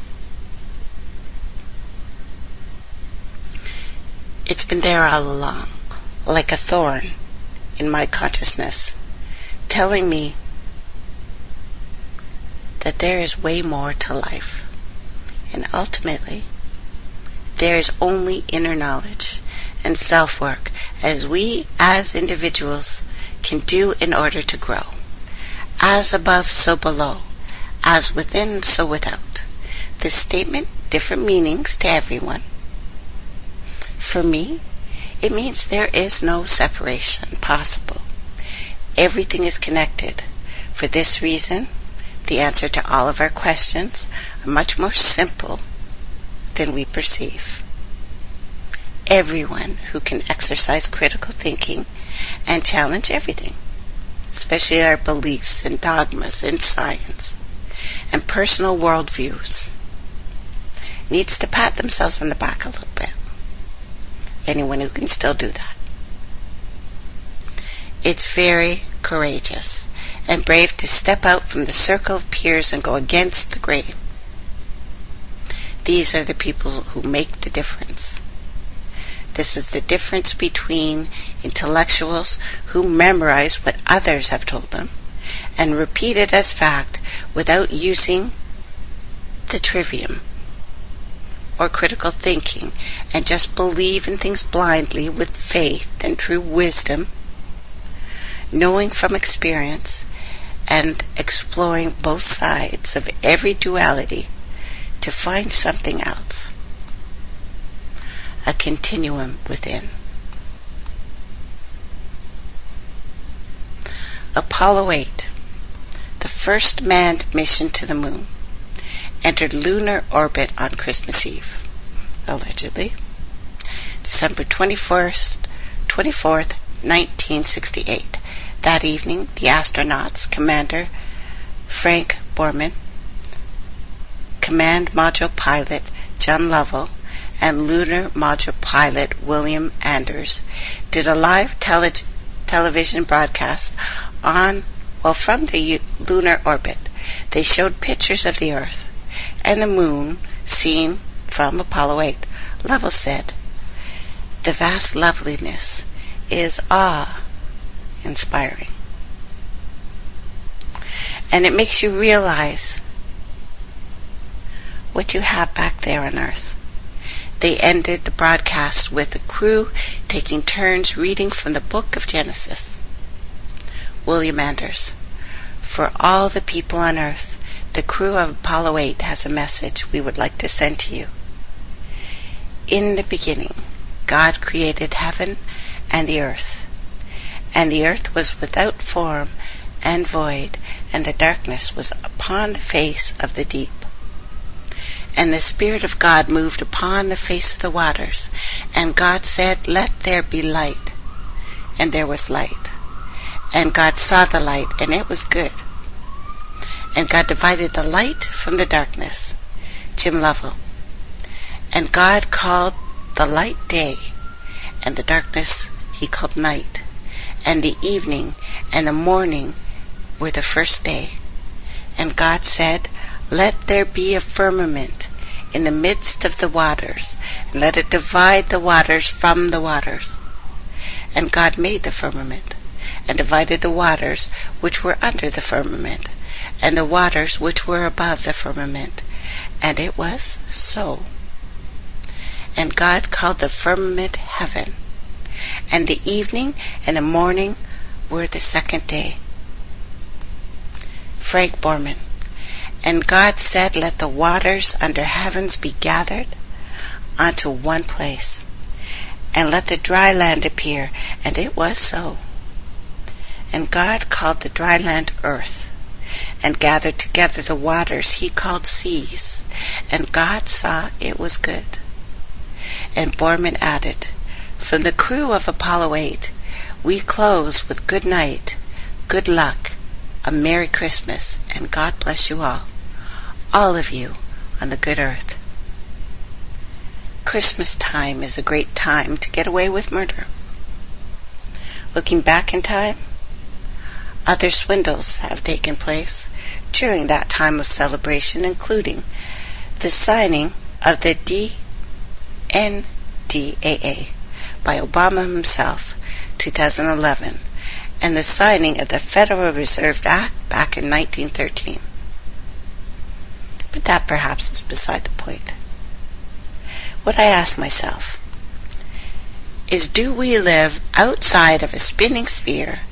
It's been there all along, like a thorn in my consciousness, telling me that there is way more to life. And ultimately, there is only inner knowledge and self-work as we as individuals can do in order to grow. As above, so below. As within, so without. This statement, different meanings to everyone. For me, it means there is no separation possible. Everything is connected. For this reason, the answer to all of our questions are much more simple than we perceive. Everyone who can exercise critical thinking and challenge everything, especially our beliefs and dogmas in science and personal worldviews, needs to pat themselves on the back a little bit. Anyone who can still do that. It's very courageous and brave to step out from the circle of peers and go against the grain. These are the people who make the difference. This is the difference between intellectuals who memorize what others have told them and repeat it as fact without using the trivium or critical thinking and just believe in things blindly with faith and true wisdom, knowing from experience and exploring both sides of every duality to find something else. A continuum within. Apollo 8, the first manned mission to the moon, entered lunar orbit on Christmas Eve, allegedly. December 24th, 1968. That evening, the astronauts, Commander Frank Borman, Command Module Pilot John Lovell, and Lunar Module Pilot William Anders did a live television broadcast from the lunar orbit. They showed pictures of the Earth and the moon seen from Apollo 8. Lovell said, "The vast loveliness is awe-inspiring. And it makes you realize what you have back there on Earth." They ended the broadcast with the crew taking turns reading from the book of Genesis. William Anders, "For all the people on Earth, the crew of Apollo 8 has a message we would like to send to you. In the beginning, God created heaven and the earth was without form and void, and the darkness was upon the face of the deep. And the Spirit of God moved upon the face of the waters, and God said, Let there be light. And there was light. And God saw the light, and it was good. And God divided the light from the darkness." Jim Lovell. "And God called the light day, and the darkness he called night. And the evening and the morning were the first day. And God said, Let there be a firmament in the midst of the waters, and let it divide the waters from the waters. And God made the firmament, and divided the waters which were under the firmament, and the waters which were above the firmament. And it was so. And God called the firmament heaven. And the evening and the morning were the second day." Frank Borman. "And God said, Let the waters under heavens be gathered unto one place, and let the dry land appear. And it was so. And God called the dry land earth, and gathered together the waters he called seas. And God saw it was good." And Borman added, "From the crew of Apollo 8, we close with good night, good luck, a Merry Christmas, and God bless you all of you on the good earth." Christmas time is a great time to get away with murder. Looking back in time, other swindles have taken place during that time of celebration, including the signing of the NDAA by Obama himself, 2011, and the signing of the Federal Reserve Act back in 1913. But that perhaps is beside the point. What I ask myself is, do we live outside of a spinning sphere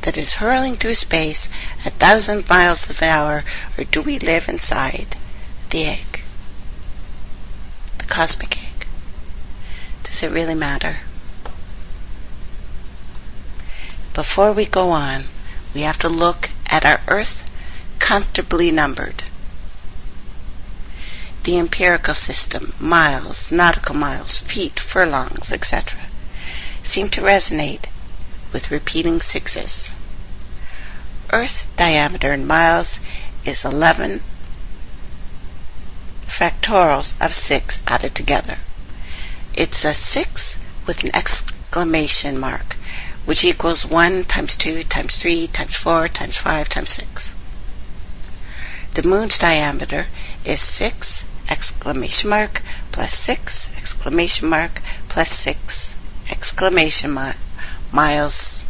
that is hurling through space 1,000 miles an hour, or do we live inside the egg, the cosmic egg? Does it really matter? Before we go on, we have to look at our Earth comfortably numbered. The empirical system, miles, nautical miles, feet, furlongs, etc., seem to resonate with repeating sixes. Earth diameter in miles is 11 factorials of 6 added together. It's a 6 with an exclamation mark, which equals 1 times 2 times 3 times 4 times 5 times 6. The moon's diameter is 6 exclamation mark plus 6 exclamation mark plus 6 exclamation miles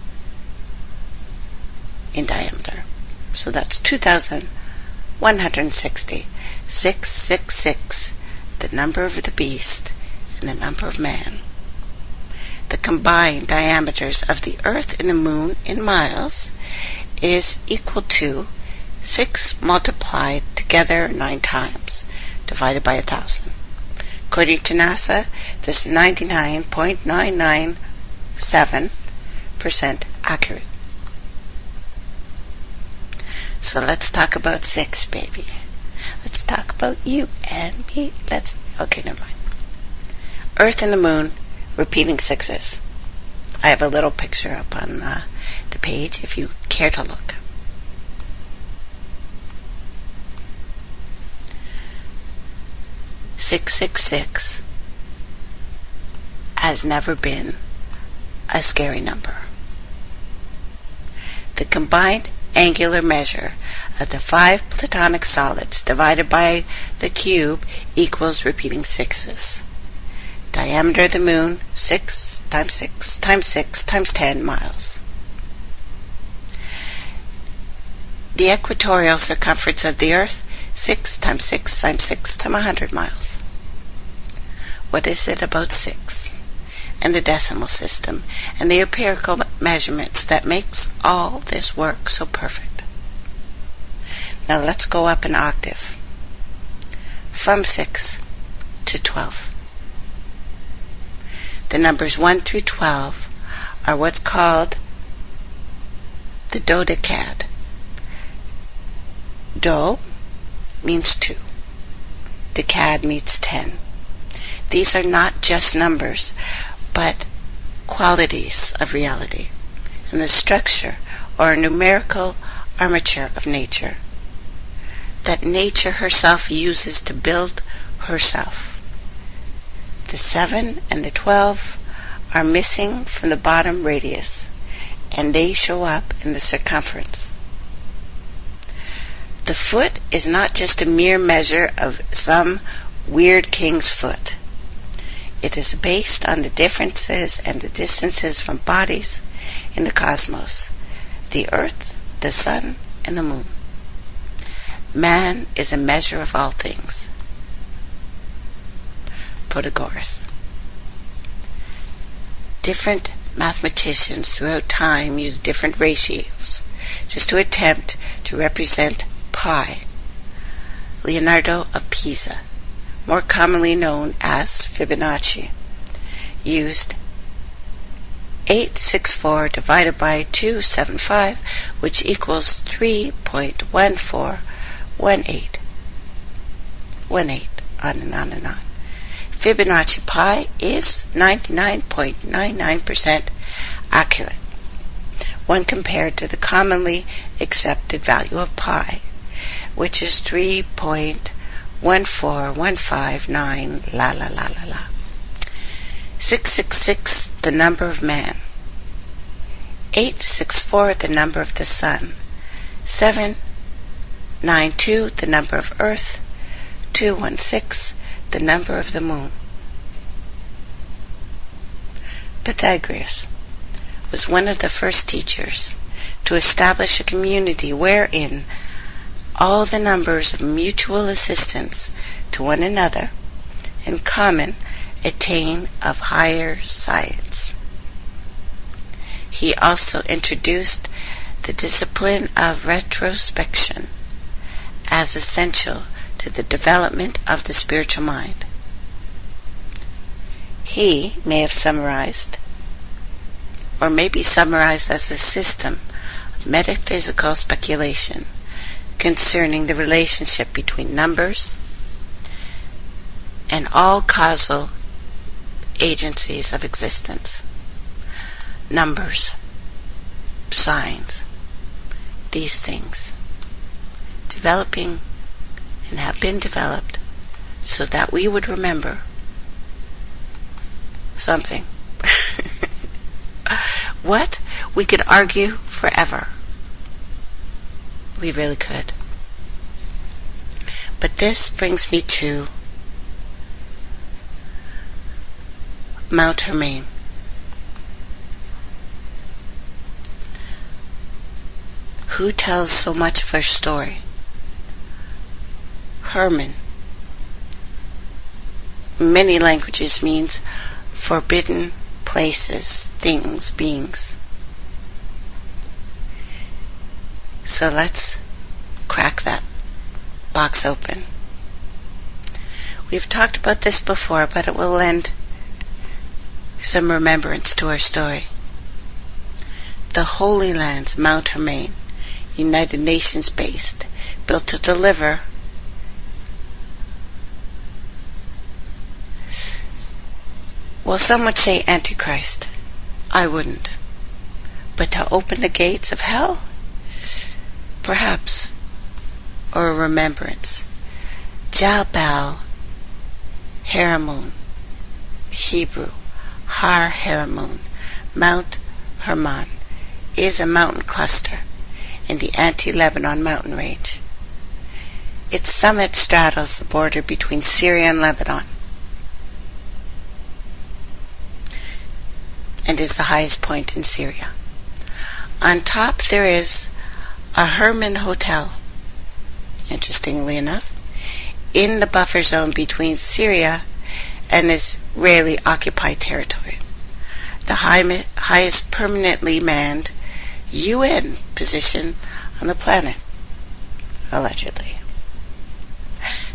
in diameter. So that's 2,160. 666, the number of the beast and the number of man. The combined diameters of the Earth and the Moon in miles is equal to 6 multiplied together 9 times, divided by 1,000. According to NASA, this is 99.997% accurate. So let's talk about 6, baby. Let's talk about you and me. Okay, never mind. Earth and the moon, repeating 6s. I have a little picture up on the page if you care to look. "666 has never been a scary number. The combined angular measure of the 5 platonic solids divided by the cube equals repeating 6s. Diameter of the moon, 6 times 6 times 6 times 10 miles. The equatorial circumference of the Earth, 6 times 6 times 6 times 100 miles. What is it about 6 and the decimal system and the empirical measurements that makes all this work so perfect? Now let's go up an octave. From 6 to 12. The numbers 1 through 12 are what's called the dodecad. Do means 2. Decad means 10. These are not just numbers, but qualities of reality and the structure or numerical armature of nature that nature herself uses to build herself. The 7 and the 12 are missing from the bottom radius, and they show up in the circumference. The foot is not just a mere measure of some weird king's foot. It is based on the differences and the distances from bodies in the cosmos, the earth, the sun, and the moon. Man is a measure of all things. Protagoras. Different mathematicians throughout time use different ratios just to attempt to represent pi. Leonardo of Pisa, more commonly known as Fibonacci, used 864 divided by 275, which equals 3.1418. 18, on and on and on. Fibonacci pi is 99.99% accurate when compared to the commonly accepted value of pi, which is 3.14159 la la la la la. 666, the number of man. 864, the number of the sun. 792, the number of earth. 216, the number of the moon. Pythagoras was one of the first teachers to establish a community wherein all the numbers of mutual assistance to one another in common attain of higher science. He also introduced the discipline of retrospection as essential to the development of the spiritual mind. He may have summarized, or may be summarized as a system of metaphysical speculation concerning the relationship between numbers and all causal agencies of existence. Numbers, signs, these things, developing and have been developed so that we would remember something. What? We could argue forever. We really could. But this brings me to Mount Hermon. Who tells so much of our story? Hermon. In many languages means forbidden places, things, beings. So let's crack that box open. We've talked about this before, but it will lend some remembrance to our story. The Holy Lands, Mount Hermon, United Nations based, built to deliver well, some would say Antichrist. I wouldn't. But to open the gates of hell? Perhaps. Or a remembrance. Jabal Haramun, Hebrew, Har Haramun, Mount Hermon, is a mountain cluster in the anti-Lebanon mountain range. Its summit straddles the border between Syria and Lebanon, and is the highest point in Syria. On top there is a Hermon hotel, interestingly enough, in the buffer zone between Syria and Israeli-occupied territory, the highest permanently manned UN position on the planet, allegedly.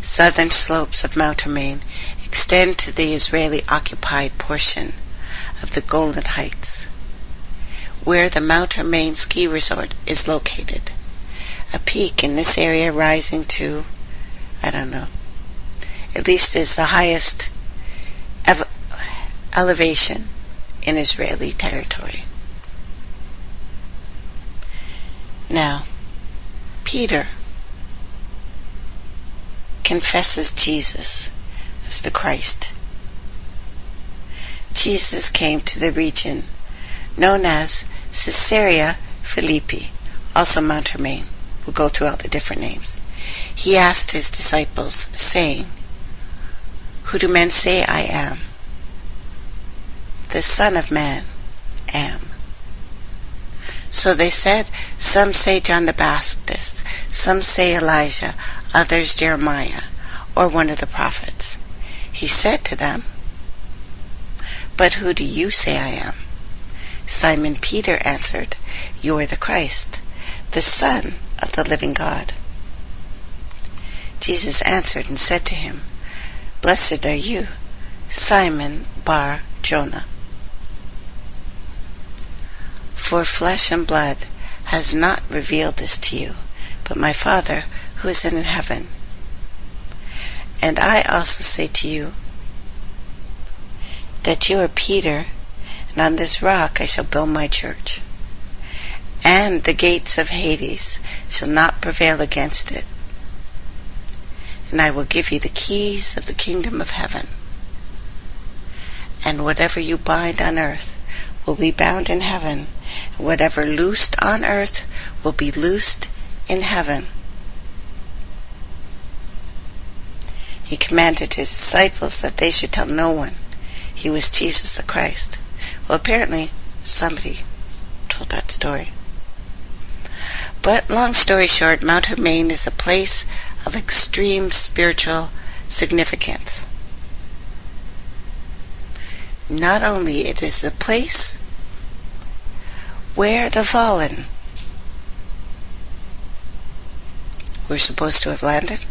Southern slopes of Mount Hermon extend to the Israeli-occupied portion of the Golan Heights, where the Mount Hermon ski resort is located. A peak in this area rising to, at least is the highest elevation in Israeli territory. Now, Peter confesses Jesus as the Christ. Jesus came to the region known as Caesarea Philippi, also Mount Hermon. We'll go through all the different names. He asked his disciples, saying, "Who do men say I am?" "The Son of Man am." So they said, "Some say John the Baptist, some say Elijah, others Jeremiah, or one of the prophets." He said to them, "But who do you say I am?" Simon Peter answered, "You are the Christ, the Son of the living God." Jesus answered and said to him, "Blessed are you, Simon Bar Jonah. For flesh and blood has not revealed this to you, but my Father who is in heaven. And I also say to you that you are Peter, and on this rock I shall build my church, and the gates of Hades shall not prevail against it. And I will give you the keys of the kingdom of heaven. And whatever you bind on earth will be bound in heaven, and whatever loosed on earth will be loosed in heaven." He commanded his disciples that they should tell no one he was Jesus the Christ. Well, apparently somebody told that story. But long story short, Mount Hermon is a place of extreme spiritual significance. Not only it is the place where the fallen were supposed to have landed,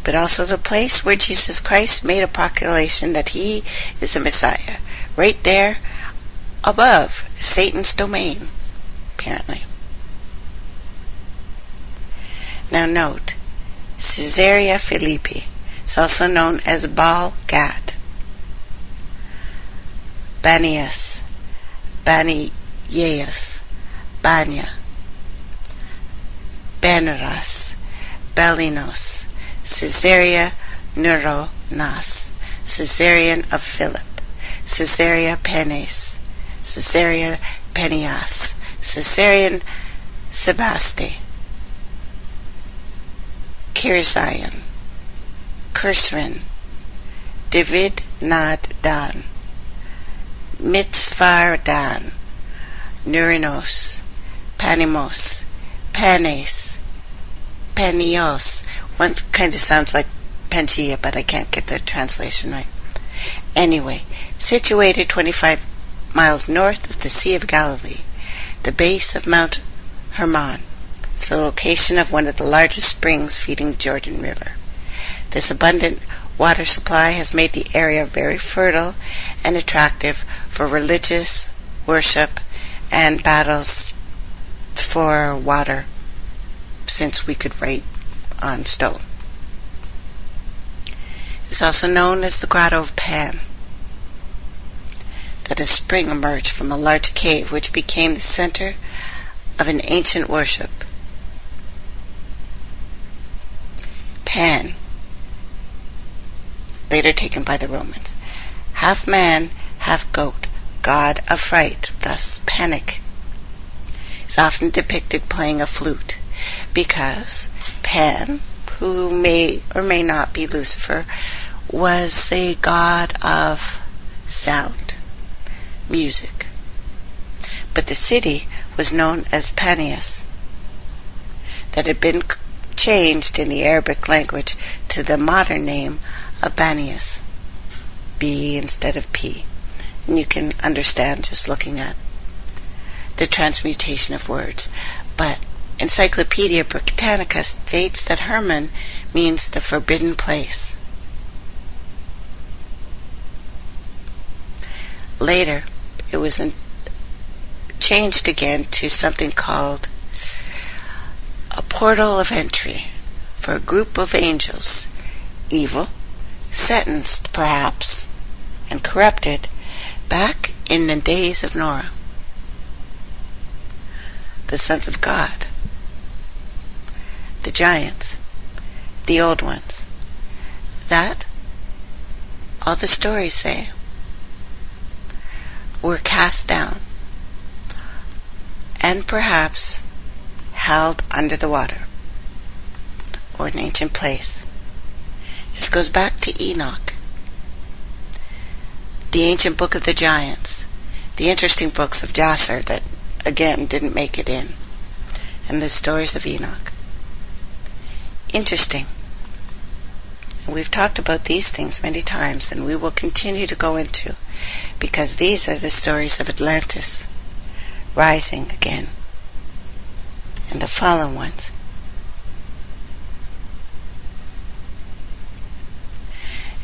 but also the place where Jesus Christ made a proclamation that he is the Messiah, right there above Satan's domain, apparently. Now note, Caesarea Philippi is also known as Baal Gad, Banias, Banias, Banya, Benaras, Belinos, Caesarea Neuronas, Caesarian of Philip, Caesarea Penes, Caesarea Penias, Caesarian Sebaste, Kirizion, Kursrin, David Nad Dan, Mitzvah Dan, Nurinos, Panimos, Panes, Panios. One kind of sounds like Pangea, but I can't get the translation right. Anyway, situated 25 miles north of the Sea of Galilee, the base of Mount Hermon. It's the location of one of the largest springs feeding the Jordan River. This abundant water supply has made the area very fertile and attractive for religious worship and battles for water since we could write on stone. It's also known as the Grotto of Pan, that a spring emerged from a large cave which became the center of an ancient worship. Pan, later taken by the Romans, half man, half goat, god of fright, thus panic, is often depicted playing a flute, because Pan, who may or may not be Lucifer, was the god of sound, music. But the city was known as Panias, that had been changed in the Arabic language to the modern name of Banias, B instead of P. And you can understand just looking at the transmutation of words. But Encyclopedia Britannica states that Hermon means the forbidden place. Later, it was changed again to something called a portal of entry for a group of angels, evil, sentenced perhaps, and corrupted back in the days of Noah. The sons of God, the giants, the old ones, that, all the stories say, were cast down and perhaps held under the water or an ancient place. This goes back to Enoch, the ancient book of the giants, the interesting books of Jasser that again didn't make it in, and the stories of Enoch. Interesting. And we've talked about these things many times, and we will continue to go into, because these are the stories of Atlantis rising again, and the fallen ones.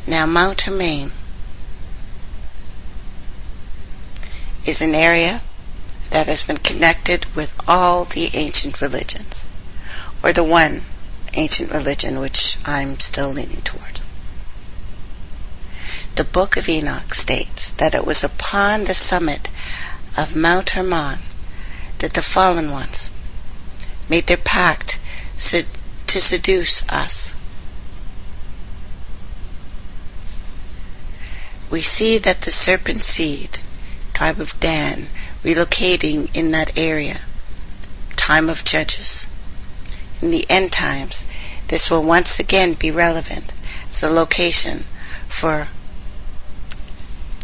Now, Mount Hermon is an area that has been connected with all the ancient religions, or the one ancient religion which I'm still leaning towards. The Book of Enoch states that it was upon the summit of Mount Hermon that the fallen ones made their pact to seduce us. We see that the serpent seed, tribe of Dan, relocating in that area, time of Judges. In the end times, this will once again be relevant as a location for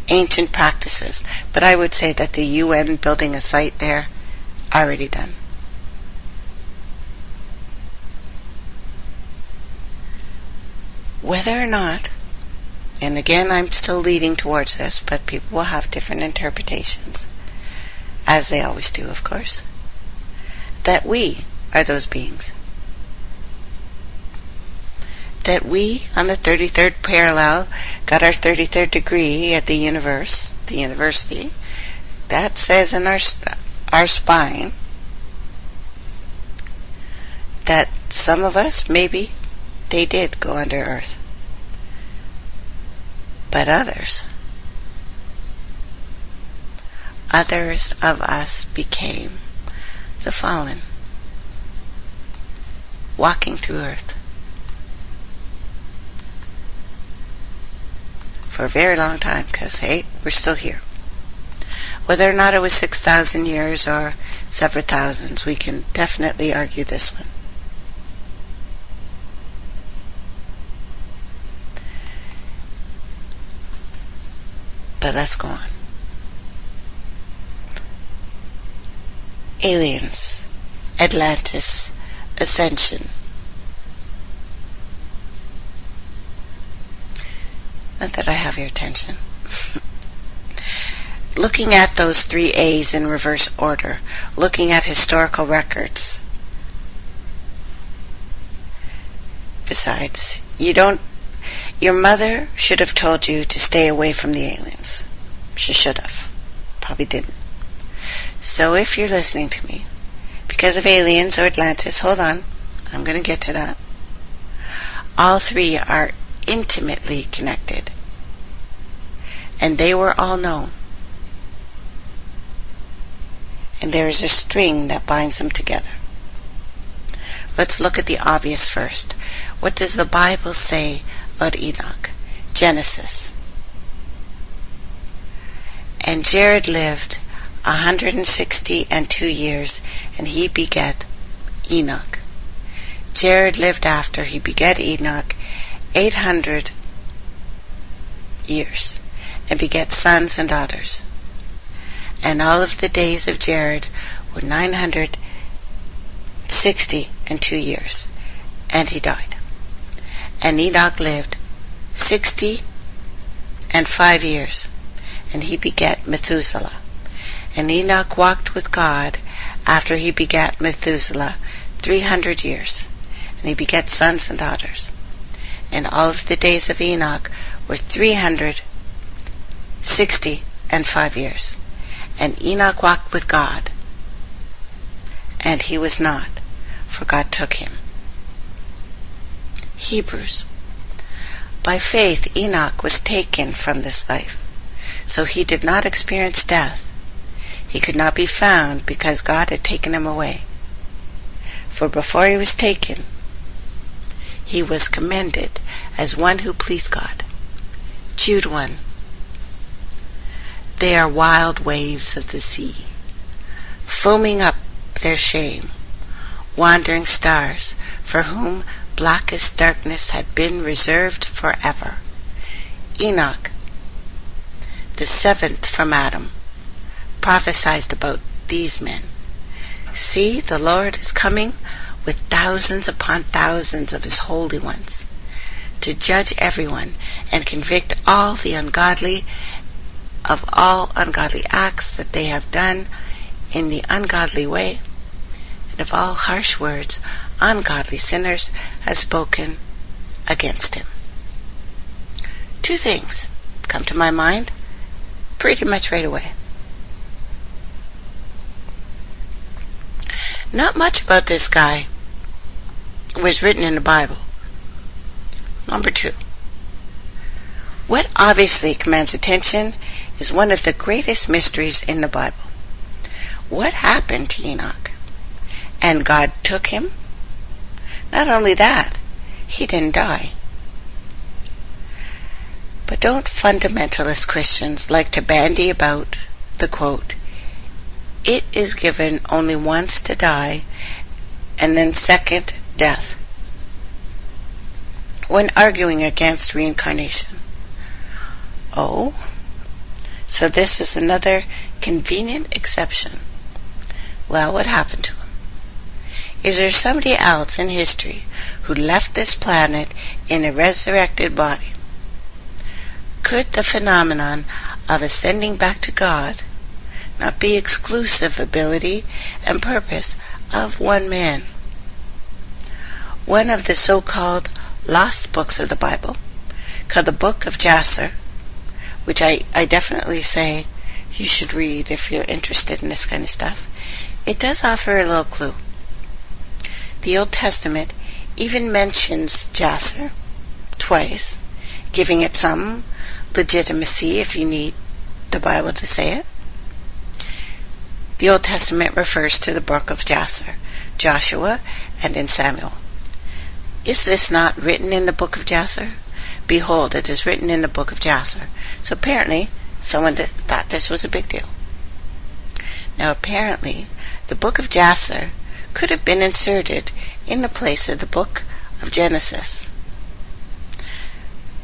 ancient practices. But I would say that the UN building a site there, already done. Whether or not, and again I'm still leading towards this, but people will have different interpretations, as they always do, of course, that we are those beings. That we, on the 33rd parallel, got our 33rd degree at the university. That says in our spine that some of us, maybe, they did go under earth. But others of us became the fallen, walking through earth for a very long time, because, hey, we're still here. Whether or not it was 6,000 years or several thousands, we can definitely argue this one. But let's go on. Aliens, Atlantis, Ascension. Not that I have your attention. Looking at those 3 A's in reverse order, looking at historical records. Besides, your mother should have told you to stay away from the aliens. She should have. Probably didn't. So if you're listening to me because of aliens or Atlantis, hold on. I'm going to get to that. All three are intimately connected, and they were all known. And there is a string that binds them together. Let's look at the obvious first. What does the Bible say about Enoch? Genesis. And Jared lived 162 years, and he begat Enoch. Jared lived after he begat Enoch 800 years, and begat sons and daughters. And all of the days of Jared were 962 years, and he died. And Enoch lived 65 years, and he begat Methuselah. And Enoch walked with God after he begat Methuselah 300 years, and he begat sons and daughters. And all of the days of Enoch were 365 years. And Enoch walked with God, and he was not, for God took him. Hebrews. By faith Enoch was taken from this life, so he did not experience death. He could not be found because God had taken him away. For before he was taken, he was commended as one who pleased God. Jude 1. They are wild waves of the sea, foaming up their shame, wandering stars, for whom blackest darkness had been reserved forever. Enoch, the seventh from Adam, prophesied about these men. See, the Lord is coming with thousands upon thousands of his holy ones, to judge everyone and convict all the ungodly of all ungodly acts that they have done in the ungodly way, and of all harsh words ungodly sinners have spoken against him. Two things come to my mind pretty much right away. Not much about this guy was written in the Bible. Number two, what obviously commands attention is one of the greatest mysteries in the Bible. What happened to Enoch? And God took him? Not only that, he didn't die. But don't fundamentalist Christians like to bandy about the quote, "It is given only once to die, and then second death," when arguing against reincarnation? Oh, so this is another convenient exception. Well, what happened to him? Is there somebody else in history who left this planet in a resurrected body? Could the phenomenon of ascending back to God not be exclusive ability and purpose of one man? One of the so-called lost books of the Bible, called the Book of Jasher, which I definitely say you should read if you're interested in this kind of stuff, it does offer a little clue. The Old Testament even mentions Jasher twice, giving it some legitimacy if you need the Bible to say it. The Old Testament refers to the book of Jasher, Joshua, and in Samuel. Is this not written in the book of Jasher? Behold, it is written in the book of Jasher. So apparently, someone thought this was a big deal. Now apparently, the book of Jasher could have been inserted in the place of the book of Genesis,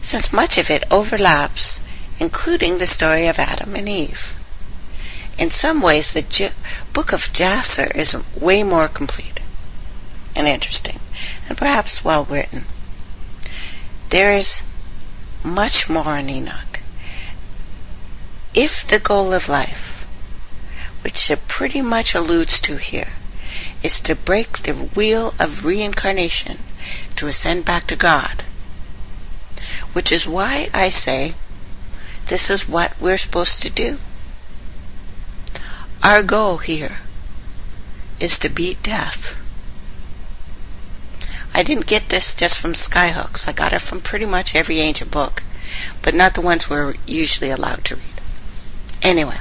since much of it overlaps, including the story of Adam and Eve. In some ways, the book of Jasher is way more complete and interesting, and perhaps well written. There is much more in Enoch. If the goal of life, which it pretty much alludes to here, is to break the wheel of reincarnation to ascend back to God, which is why I say this is what we're supposed to do. Our goal here is to beat death. I didn't get this just from Skyhooks. I got it from pretty much every ancient book, but not the ones we're usually allowed to read. Anyway,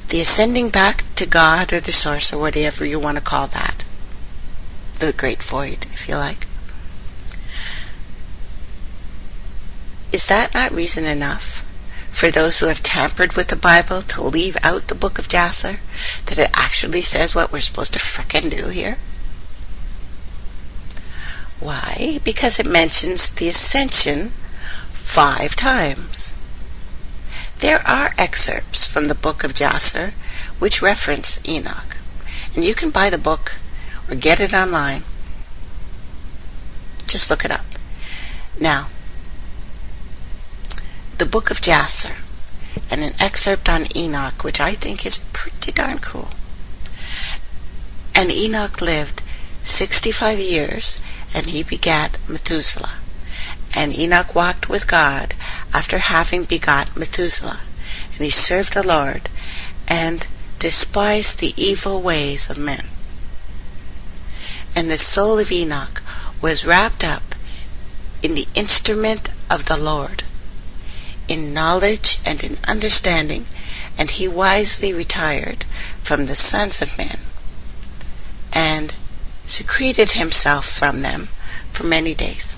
the ascending back to God or the source or whatever you want to call that, the great void, if you like. Is that not reason enough for those who have tampered with the Bible to leave out the book of Jasher, that it actually says what we're supposed to frickin' do here? Why? Because it mentions the ascension 5 times. There are excerpts from the book of Jasher which reference Enoch, and you can buy the book or get it online. Just look it up. Now, the book of Jasher and an excerpt on Enoch, which I think is pretty darn cool. And Enoch lived 65 years, and he begat Methuselah. And Enoch walked with God after having begot Methuselah, and he served the Lord, and despised the evil ways of men. And the soul of Enoch was wrapped up in the instrument of the Lord, in knowledge and in understanding, and he wisely retired from the sons of men, and secreted himself from them for many days.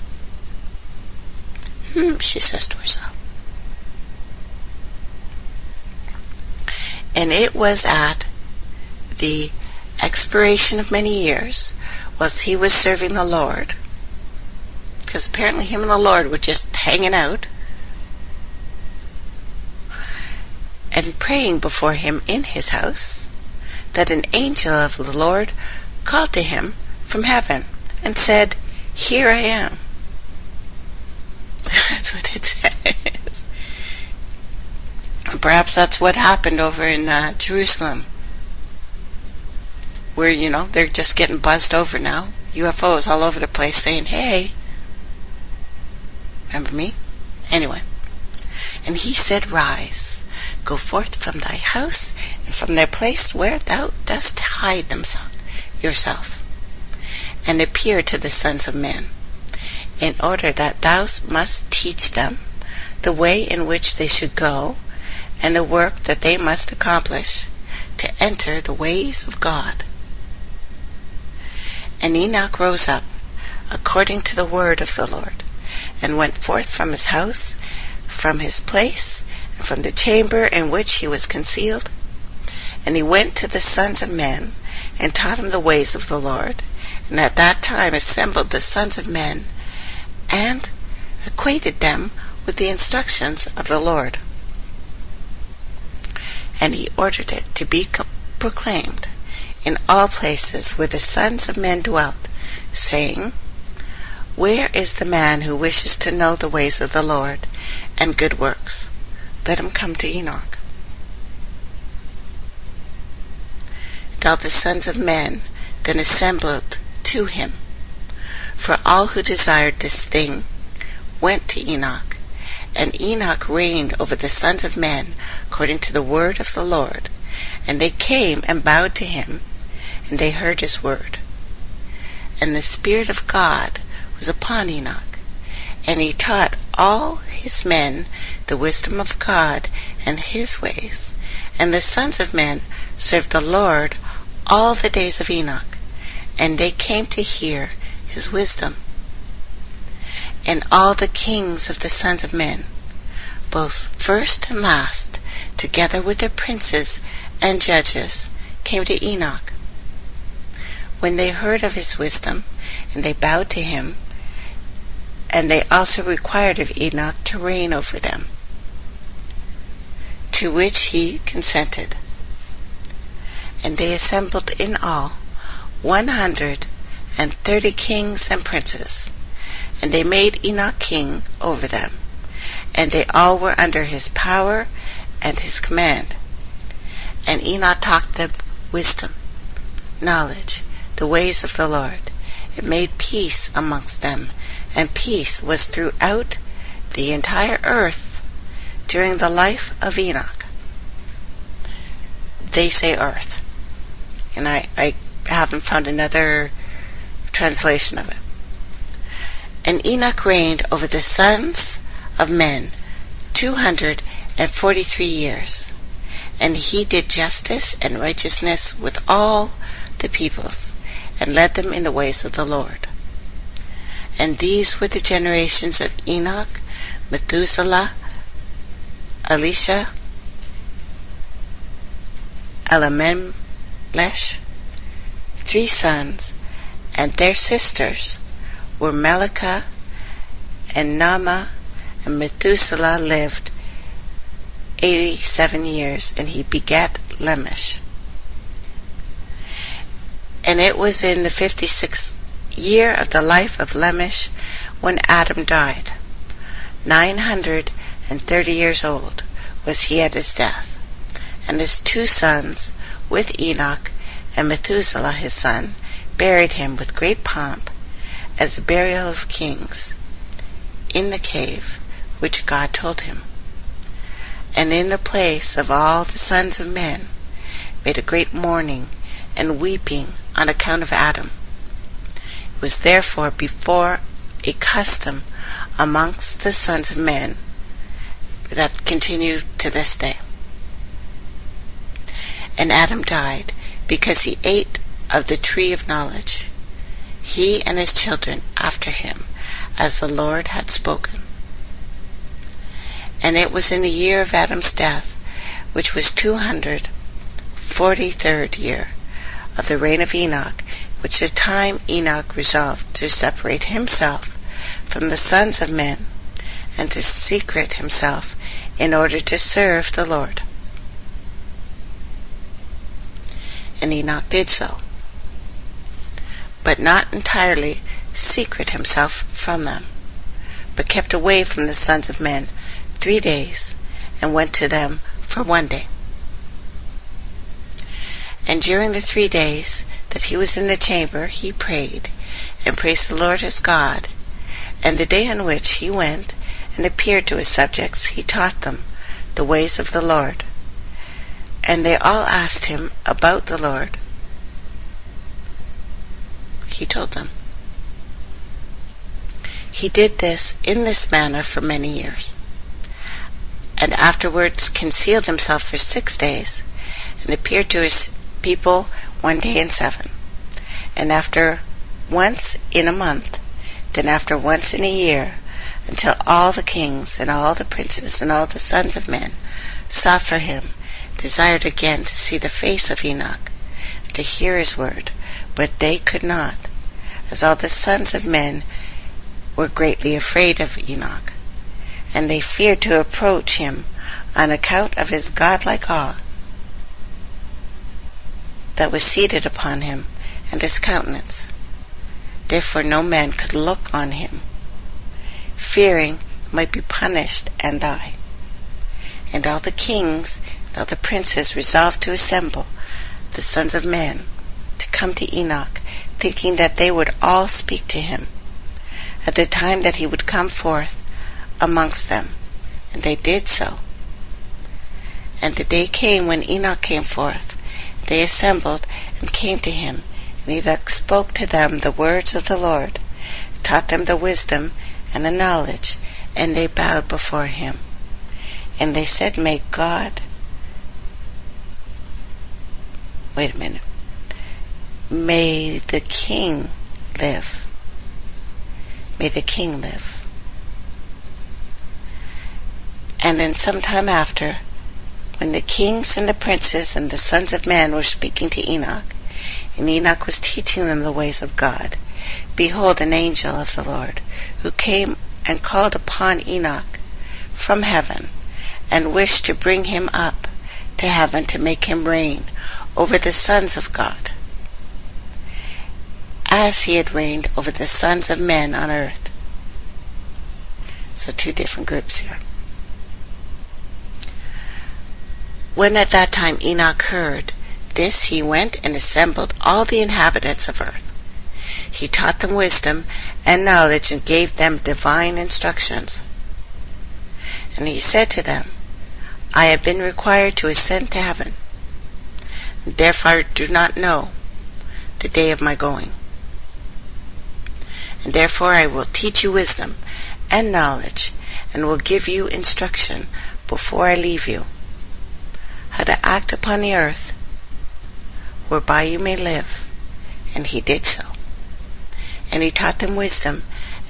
She says to herself. And it was at the expiration of many years, whilst he was serving the Lord, because apparently him and the Lord were just hanging out, and praying before him in his house, that an angel of the Lord called to him from heaven and said, "Here I am." That's what it says. Perhaps that's what happened over in Jerusalem, where, they're just getting buzzed over now. UFOs all over the place saying, "Hey, remember me?" Anyway, and he said, "Rise, go forth from thy house, and from thy place where thou dost hide yourself, and appear to the sons of men, in order that thou must teach them the way in which they should go, and the work that they must accomplish, to enter the ways of God." And Enoch rose up, according to the word of the Lord, and went forth from his house, from his place, and from the chamber in which he was concealed. And he went to the sons of men, and taught them the ways of the Lord, and at that time assembled the sons of men, and acquainted them with the instructions of the Lord. And he ordered it to be proclaimed in all places where the sons of men dwelt, saying, "Where is the man who wishes to know the ways of the Lord and good works? Let him come to Enoch." And all the sons of men then assembled to him, for all who desired this thing went to Enoch. And Enoch reigned over the sons of men according to the word of the Lord. And they came and bowed to him, and they heard his word. And the Spirit of God was upon Enoch, and he taught all his men the wisdom of God and his ways. And the sons of men served the Lord all the days of Enoch, and they came to hear his wisdom. And all the kings of the sons of men, both first and last, together with their princes and judges, came to Enoch, when they heard of his wisdom, and they bowed to him, and they also required of Enoch to reign over them, to which he consented. And they assembled in all 130 kings and princes, and they made Enoch king over them, and they all were under his power and his command. And Enoch taught them wisdom, knowledge, the ways of the Lord, and made peace amongst them, and peace was throughout the entire earth during the life of Enoch. They say earth, and I haven't found another translation of it. And Enoch reigned over the sons of men 243 years, and he did justice and righteousness with all the peoples, and led them in the ways of the Lord. And these were the generations of Enoch, Methuselah, Elisha, Elimelech, 3 sons, and their sisters were Melechah and Naamah. And Methuselah lived 87 years, and he begat Lamech. And it was in the 56th year of the life of Lamech when Adam died. 930 years old was he at his death. And his 2 sons, with Enoch and Methuselah his son, buried him with great pomp, as the burial of kings, in the cave which God told him. And in the place of all the sons of men made a great mourning and weeping on account of Adam. It was therefore before a custom amongst the sons of men that continued to this day. And Adam died because he ate of the tree of knowledge, he and his children after him, as the Lord had spoken. And it was in the year of Adam's death, which was 243rd year of the reign of Enoch, which the time Enoch resolved to separate himself from the sons of men, and to secrete himself in order to serve the Lord. And Enoch did so, but not entirely secret himself from them, but kept away from the sons of men 3 days, and went to them for 1 day. And during the 3 days that he was in the chamber, he prayed, and praised the Lord his God. And the day on which he went and appeared to his subjects, he taught them the ways of the Lord. And they all asked him about the Lord. He told them. He did this in this manner for many years, and afterwards concealed himself for 6 days, and appeared to his people 1 day in 7, and after once in a month, then after once in a year, until all the kings and all the princes and all the sons of men sought for him, desired again to see the face of Enoch, to hear his word, but they could not, as all the sons of men were greatly afraid of Enoch, and they feared to approach him on account of his godlike awe that was seated upon him, and his countenance. Therefore no man could look on him, fearing he might be punished and die. And all the kings and all the princes resolved to assemble the sons of men to come to Enoch, thinking that they would all speak to him at the time that he would come forth amongst them. And they did so. And the day came when Enoch came forth. They assembled and came to him, and Enoch spoke to them the words of the Lord, taught them the wisdom and the knowledge, and they bowed before him. And they said, May the king live. May the king live. And then some time after, when the kings and the princes and the sons of men were speaking to Enoch, and Enoch was teaching them the ways of God, behold, an angel of the Lord, who came and called upon Enoch from heaven, and wished to bring him up to heaven to make him reign over the sons of God, as he had reigned over the sons of men on earth. So 2 different groups here. When at that time Enoch heard this, he went and assembled all the inhabitants of earth. He taught them wisdom and knowledge, and gave them divine instructions. And he said to them, I have been required to ascend to heaven, and therefore do not know the day of my going. And therefore I will teach you wisdom and knowledge, and will give you instruction before I leave you, how to act upon the earth, whereby you may live. And he did so. And he taught them wisdom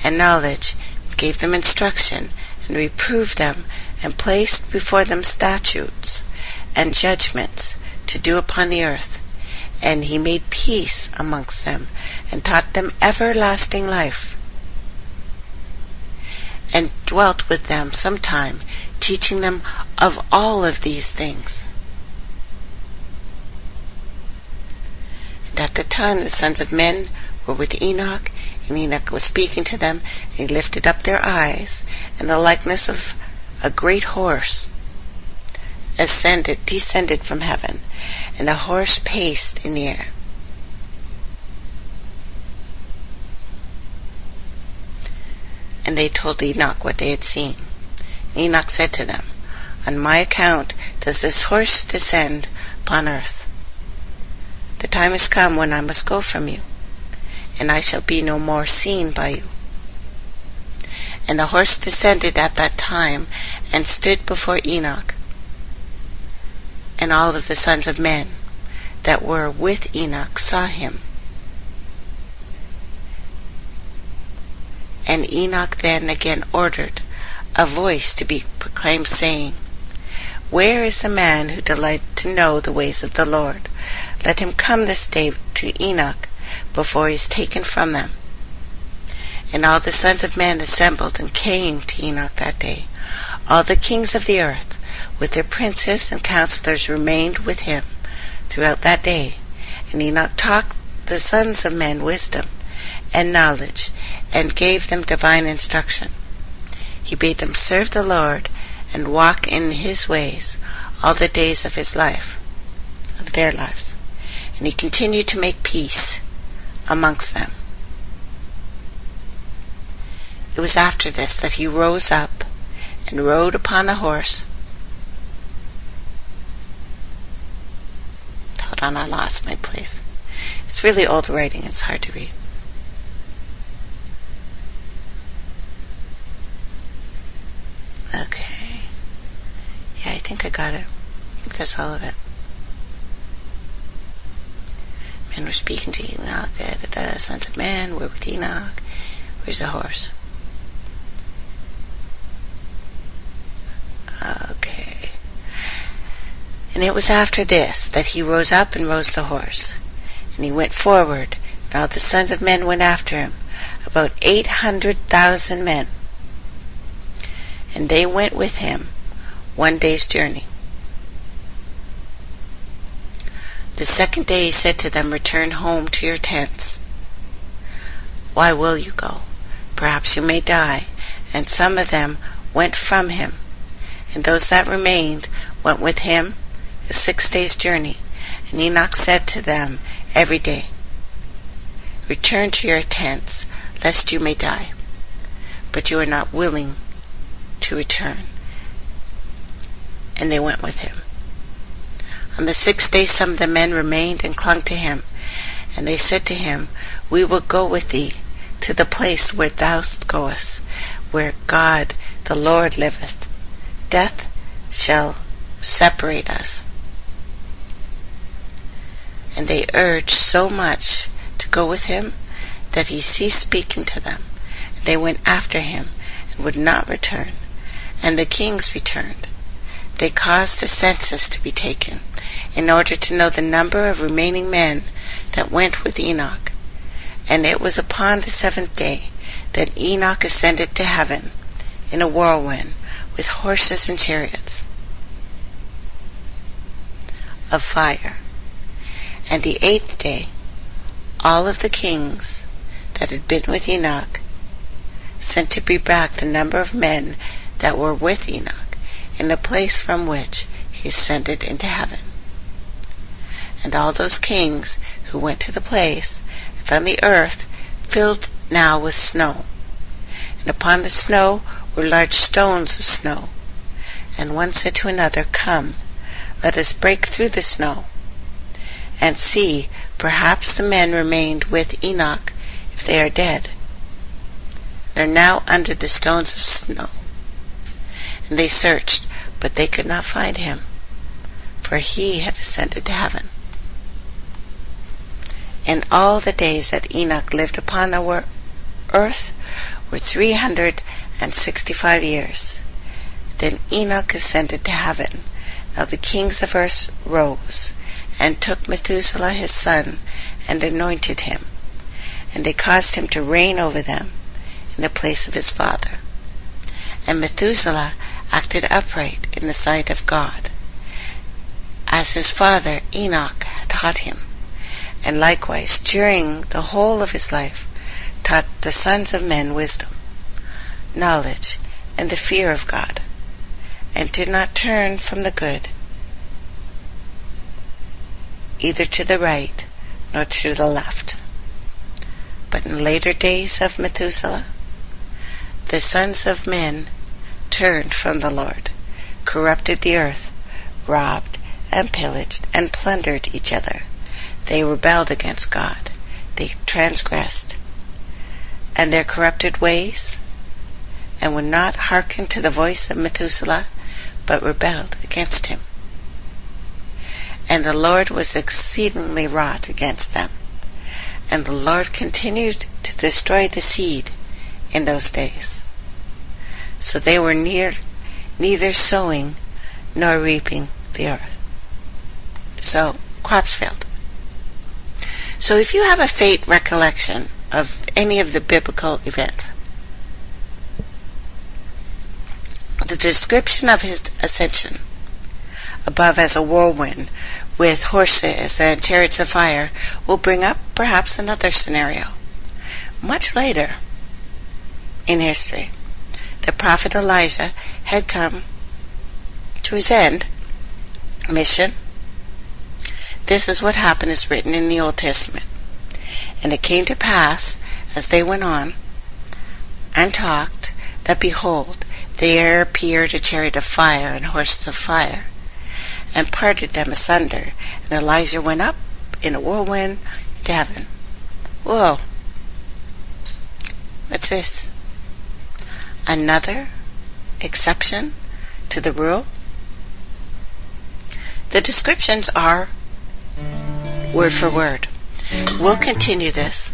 and knowledge, gave them instruction, and reproved them, and placed before them statutes and judgments to do upon the earth. And he made peace amongst them, and taught them everlasting life, and dwelt with them some time, teaching them of all of these things. And at the time the sons of men were with Enoch, and Enoch was speaking to them, and he lifted up their eyes, and the likeness of a great horse descended from heaven, and the horse paced in the air. And they told Enoch what they had seen. Enoch said to them, On my account does this horse descend upon earth. The time is come when I must go from you, and I shall be no more seen by you. And the horse descended at that time, and stood before Enoch. And all of the sons of men that were with Enoch saw him. And Enoch then again ordered a voice to be proclaimed, saying, Where is the man who delighted to know the ways of the Lord? Let him come this day to Enoch before he is taken from them. And all the sons of men assembled and came to Enoch that day. All the kings of the earth, with their princes and counselors, remained with him throughout that day. And Enoch taught the sons of men wisdom and knowledge, and gave them divine instruction. He bade them serve the Lord and walk in his ways all the days of their lives. And he continued to make peace amongst them. It was after this that he rose up and rode upon a horse. Hold on, I lost my place. It's really old writing, it's hard to read. Okay. Yeah, I think I got it. I think that's all of it. Men were speaking to Enoch. The sons of men were with Enoch. Where's the horse? Okay. And it was after this that he rose up and rode the horse. And he went forward, and all the sons of men went after him, about 800,000 men. And they went with him 1 day's journey. The second day he said to them, Return home to your tents. Why will you go? Perhaps you may die. And some of them went from him, and those that remained went with him 6 days' journey. And Enoch said to them every day, Return to your tents, lest you may die. But you are not willing to return. And they went with him. On the 6th day some of the men remained and clung to him. And they said to him, We will go with thee to the place where thou goest, where God the Lord liveth. Death shall separate us. And they urged so much to go with him that he ceased speaking to them. And they went after him and would not return. And the kings returned. They caused a census to be taken, in order to know the number of remaining men that went with Enoch. And it was upon the 7th day that Enoch ascended to heaven in a whirlwind with horses and chariots of fire. And the 8th day all of the kings that had been with Enoch sent to bring back the number of men that were with Enoch in the place from which he ascended into heaven. And all those kings who went to the place and found the earth filled now with snow, and upon the snow were large stones of snow. And one said to another, Come, let us break through the snow, and see, perhaps the men remained with Enoch, if they are dead. and are now under the stones of snow. And they searched, but they could not find him, for he had ascended to heaven. And all the days that Enoch lived upon the earth were 365 years. Then Enoch ascended to heaven. Now the kings of earth rose, and took Methuselah his son, and anointed him. And they caused him to reign over them in the place of his father. And Methuselah acted upright in the sight of God, as his father Enoch had taught him, and likewise during the whole of his life taught the sons of men wisdom, knowledge, and the fear of God, and did not turn from the good, either to the right nor to the left. But in later days of Methuselah, the sons of men turned from the Lord, corrupted the earth, robbed and pillaged and plundered each other. They rebelled against God. They transgressed and their corrupted ways, and would not hearken to the voice of Methuselah, but rebelled against him. And the Lord was exceedingly wroth against them. And the Lord continued to destroy the seed in those days. So they were neither sowing nor reaping the earth. So crops failed. So if you have a faint recollection of any of the biblical events, the description of his ascension above as a whirlwind with horses and chariots of fire will bring up perhaps another scenario. Much later in history, the prophet Elijah had come to his end mission. This is what happened as written in the Old Testament. And it came to pass, as they went on and talked, that behold, there appeared a chariot of fire and horses of fire, and parted them asunder. And Elijah went up in a whirlwind to heaven. Whoa. What's this? Another exception to the rule? The descriptions are word for word. We'll continue this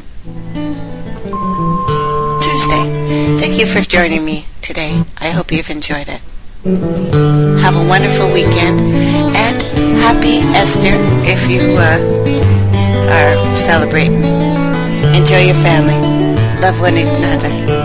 Tuesday. Thank you for joining me today. I hope you've enjoyed it. Have a wonderful weekend, and happy Easter if you are celebrating. Enjoy your family. Love one another.